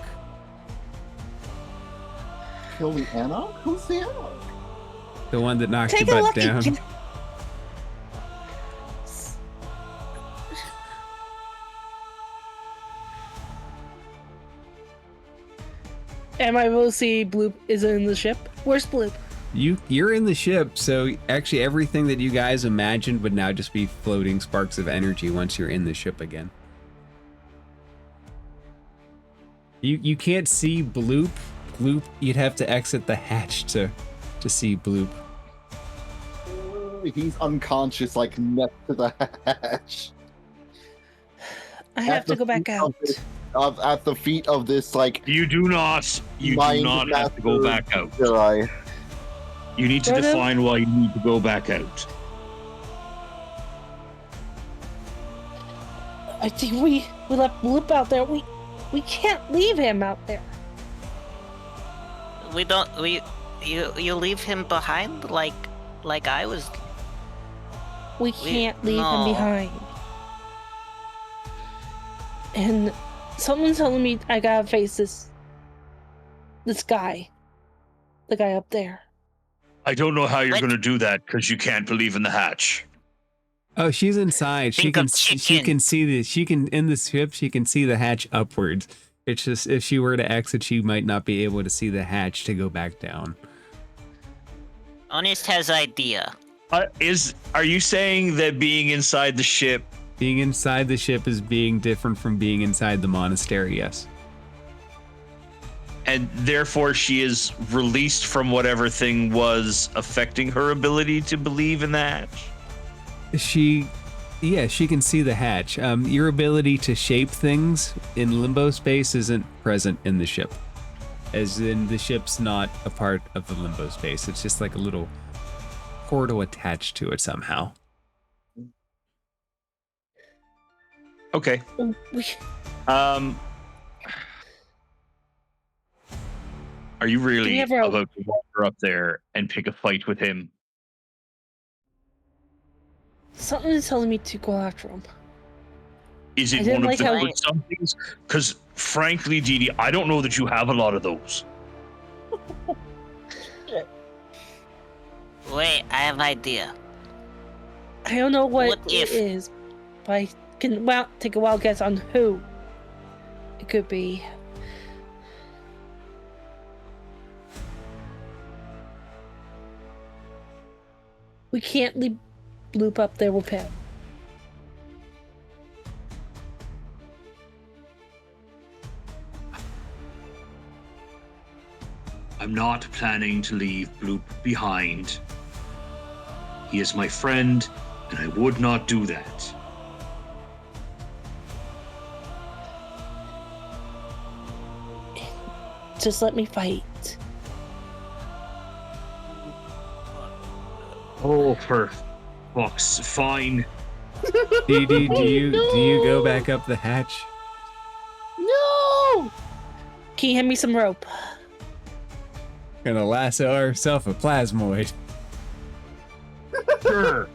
Kill the Anarch? Who's the Anarch? The one that knocked Take your a butt look. down. Am I able to see Bloop is in the ship? Where's Bloop? You're in the ship, so actually everything that you guys imagined would now just be floating sparks of energy once you're in the ship again. You can't see Bloop. Bloop, you'd have to exit the hatch to see Bloop. He's unconscious, like next to the hatch. I have to go back out. At the feet of this, like... You do not have to go back out. Githzerai. You need to define why you need to go back out. I think we left Bloop out there. We can't leave him out there. You leave him behind like I was. We can't leave him behind. And someone's telling me I gotta face this guy. The guy up there. I don't know how you're going to do that because you can't believe in the hatch. Oh, she's inside. She can see in the ship, she can see the hatch upwards. It's just if she were to exit, she might not be able to see the hatch to go back down. Honest has idea. Are you saying that being inside the ship is being different from being inside the monastery? Yes. And therefore she is released from whatever thing was affecting her ability to believe in the hatch? She can see the hatch. Your ability to shape things in limbo space isn't present in the ship. As in, the ship's not a part of the limbo space. It's just like a little portal attached to it somehow. Okay. Are you really about to wander up there and pick a fight with him? Something is telling me to go after him. Is it one of the good somethings? Because frankly, Didi, I don't know that you have a lot of those. Wait, I have an idea. I don't know what it is, but I can take a wild guess on who it could be. We can't leave Bloop up there with him. I'm not planning to leave Bloop behind. He is my friend, and I would not do that. Just let me fight. Oh, for fuck's fine. Didi, do you go back up the hatch? No! Can you hand me some rope? Gonna lasso herself a plasmoid. Sure.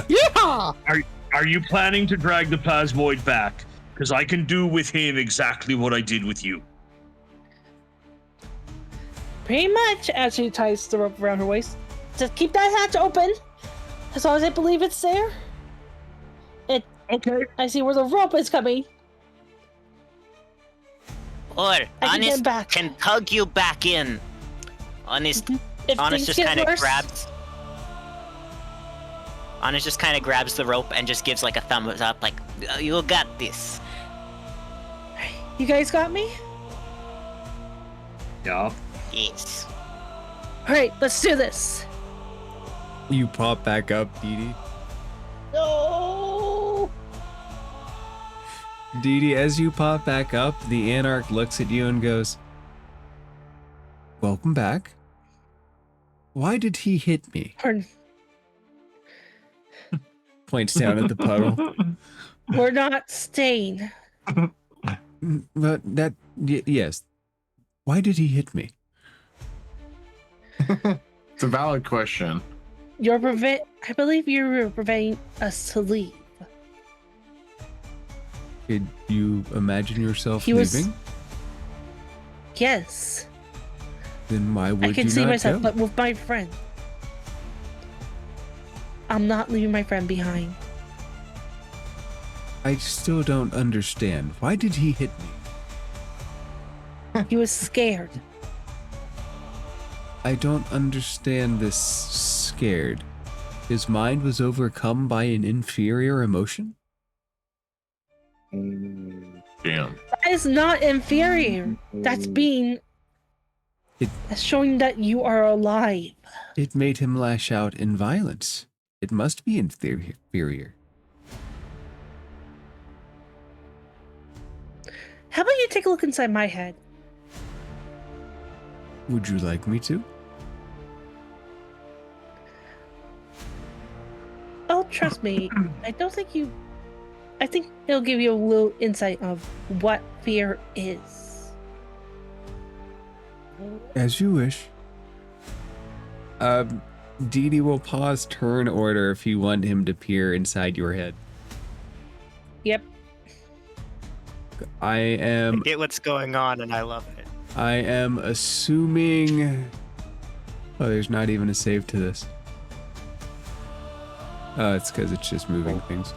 Yeah! Are you planning to drag the plasmoid back? Because I can do with him exactly what I did with you. Pretty much, as she ties the rope around her waist. Just keep that hatch open, as long as I believe it's there. Okay. I see where the rope is coming. Or Honest can tug you back in. Honest just kind of grabs. Honest just kind of grabs the rope and just gives like a thumbs up, like you got this. You guys got me? Yeah. Yes. All right, let's do this. You pop back up, Didi. No. Dee Dee, as you pop back up, the Anarch looks at you and goes, "Welcome back. Why did he hit me?" Points down at the puddle. We're not staying. But yes. Why did he hit me? It's a valid question. I believe you were preventing us to leave. Did you imagine yourself leaving? Yes. Then why would you not I can see myself, go? but with my friend. I'm not leaving my friend behind. I still don't understand. Why did he hit me? He was scared. I don't understand this scared. His mind was overcome by an inferior emotion? Damn. That is not inferior. That's that's showing that you are alive. It made him lash out in violence. It must be inferior. How about you take a look inside my head? Would you like me to? Oh, trust me. I think it'll give you a little insight of what fear is. As you wish. Dee Dee will pause turn order if you want him to peer inside your head. Yep. I get what's going on and I love it. I am assuming... Oh, there's not even a save to this. Oh, it's because it's just moving things.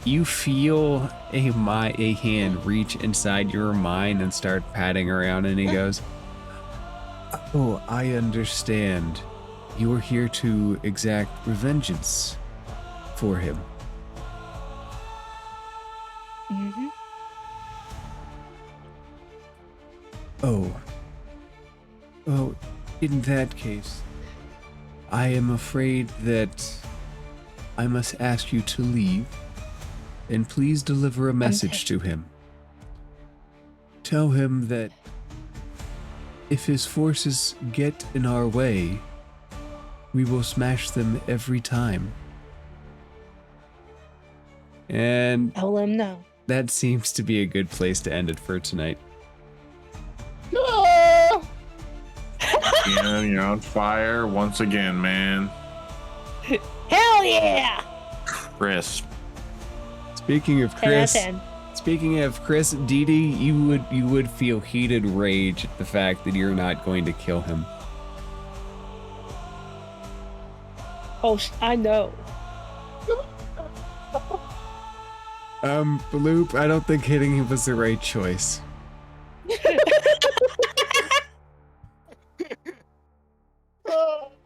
You feel a hand reach inside your mind and start patting around, and he goes, "Oh, I understand. You are here to exact revengeance for him." Mm-hmm. Oh, in that case, I am afraid that I must ask you to leave, and please deliver a message to him. Tell him that if his forces get in our way, we will smash them every time. And I'll let him know. That seems to be a good place to end it for tonight. Yeah, you're on fire once again, man. Hell yeah! Crisp. Speaking of Chris, Dee Dee, you would feel heated rage at the fact that you're not going to kill him. Oh, I know. Bloop, I don't think hitting him was the right choice.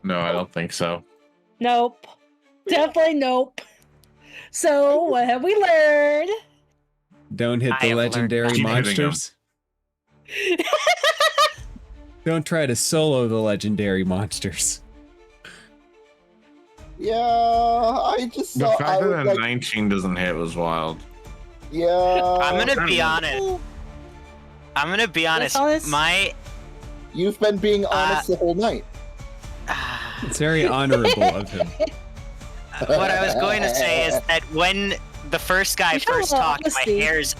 No, I don't think so. Nope. Definitely nope. So, what have we learned? Don't hit the legendary monsters. Don't try to solo the legendary monsters. Yeah, I just The saw. fact that a 19 doesn't hit was wild. Yeah. I'm gonna be honest. You've been being honest the whole night. It's very honorable of him. What I was going to say is that when the first guy first talked, my hairs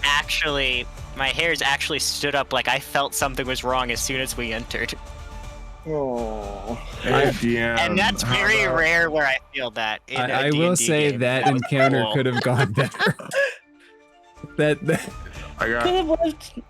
actually stood up like I felt something was wrong as soon as we entered. Oh. And that's very rare where I feel that. I will say game. that encounter could have gone better. that I got. Could have lived.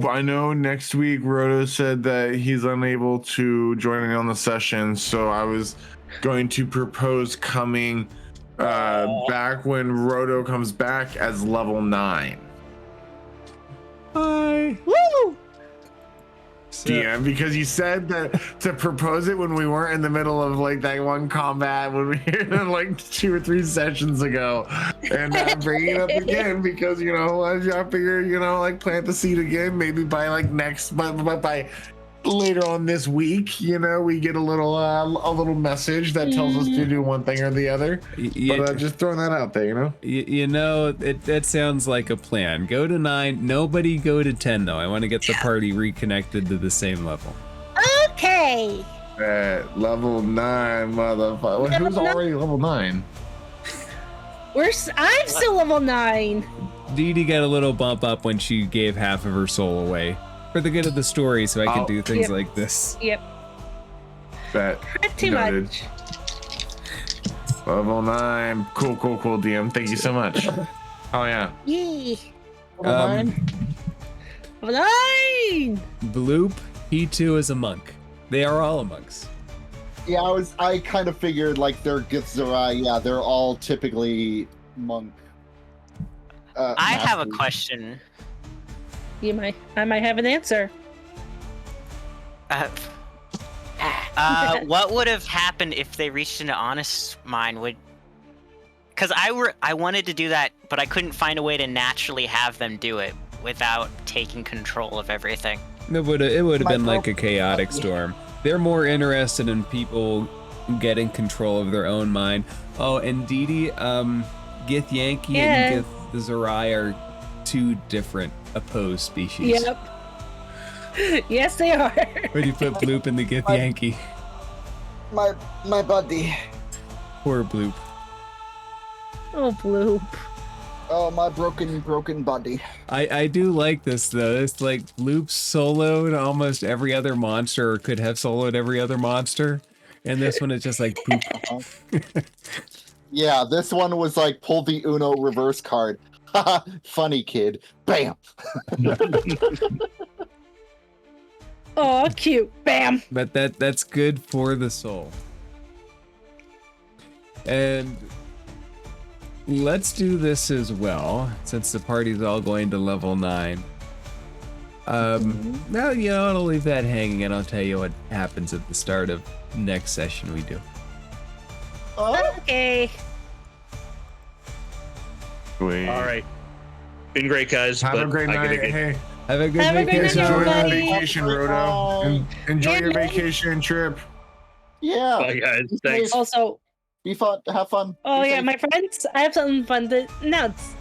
I know next week Roto said that he's unable to join in on the session, so I was going to propose coming back when Roto comes back as level 9. Hi. Woo! DM, because you said that to propose it when we weren't in the middle of like that one combat when we were like 2 or 3 sessions ago, and I'm bringing it up again because I figure like plant the seed again, maybe by like next month, but by later on this week, we get a little message that tells us to do one thing or the other. But just throwing that out there, that sounds like a plan. Go to 9. Nobody go to 10 though. I want to get the party reconnected to the same level. Okay. At level 9, motherfucker. Who's already level 9? I'm still level 9. Dee Dee got a little bump up when she gave half of her soul away. For the good of the story, so I can do things like this. Yep. Pretty much. Level 9. Cool, DM. Thank you so much. Oh, yeah. Yee. Level 9! Bloop, he too is a monk. They are all monks. Yeah, I kind of figured like they're Githzerai. Yeah, they're all typically monk. I have a question. I might have an answer. What would have happened if they reached into Honest's mind? Because I wanted to do that, but I couldn't find a way to naturally have them do it without taking control of everything. It would have been like a chaotic storm. They're more interested in people getting control of their own mind. Oh, and Dee Dee, Gith Yankee and Githzerai are 2 different opposed species. Yep. Yes, they are. Where do you put Bloop in the Gith Yankee? My buddy. Poor Bloop. Oh, Bloop. Oh, my broken buddy. I do like this though. It's like Bloop soloed almost every other monster, or could have soloed every other monster, and this one is just like poop. Yeah, this one was like pull the Uno reverse card. Funny kid. Bam. Oh, cute. Bam. But that's good for the soul. And let's do this as well, since the party's all going to level 9. Now, I'll leave that hanging and I'll tell you what happens at the start of next session we do. Okay. Sweet. All right. Been great, guys. Have a great night. Hey, have a good vacation. enjoy your everybody. vacation, Roto. Enjoy your vacation trip. Yeah. Bye, guys. Thanks. Also, Be fun. Have fun. oh Be yeah, safe. my friends, I have something fun to announce.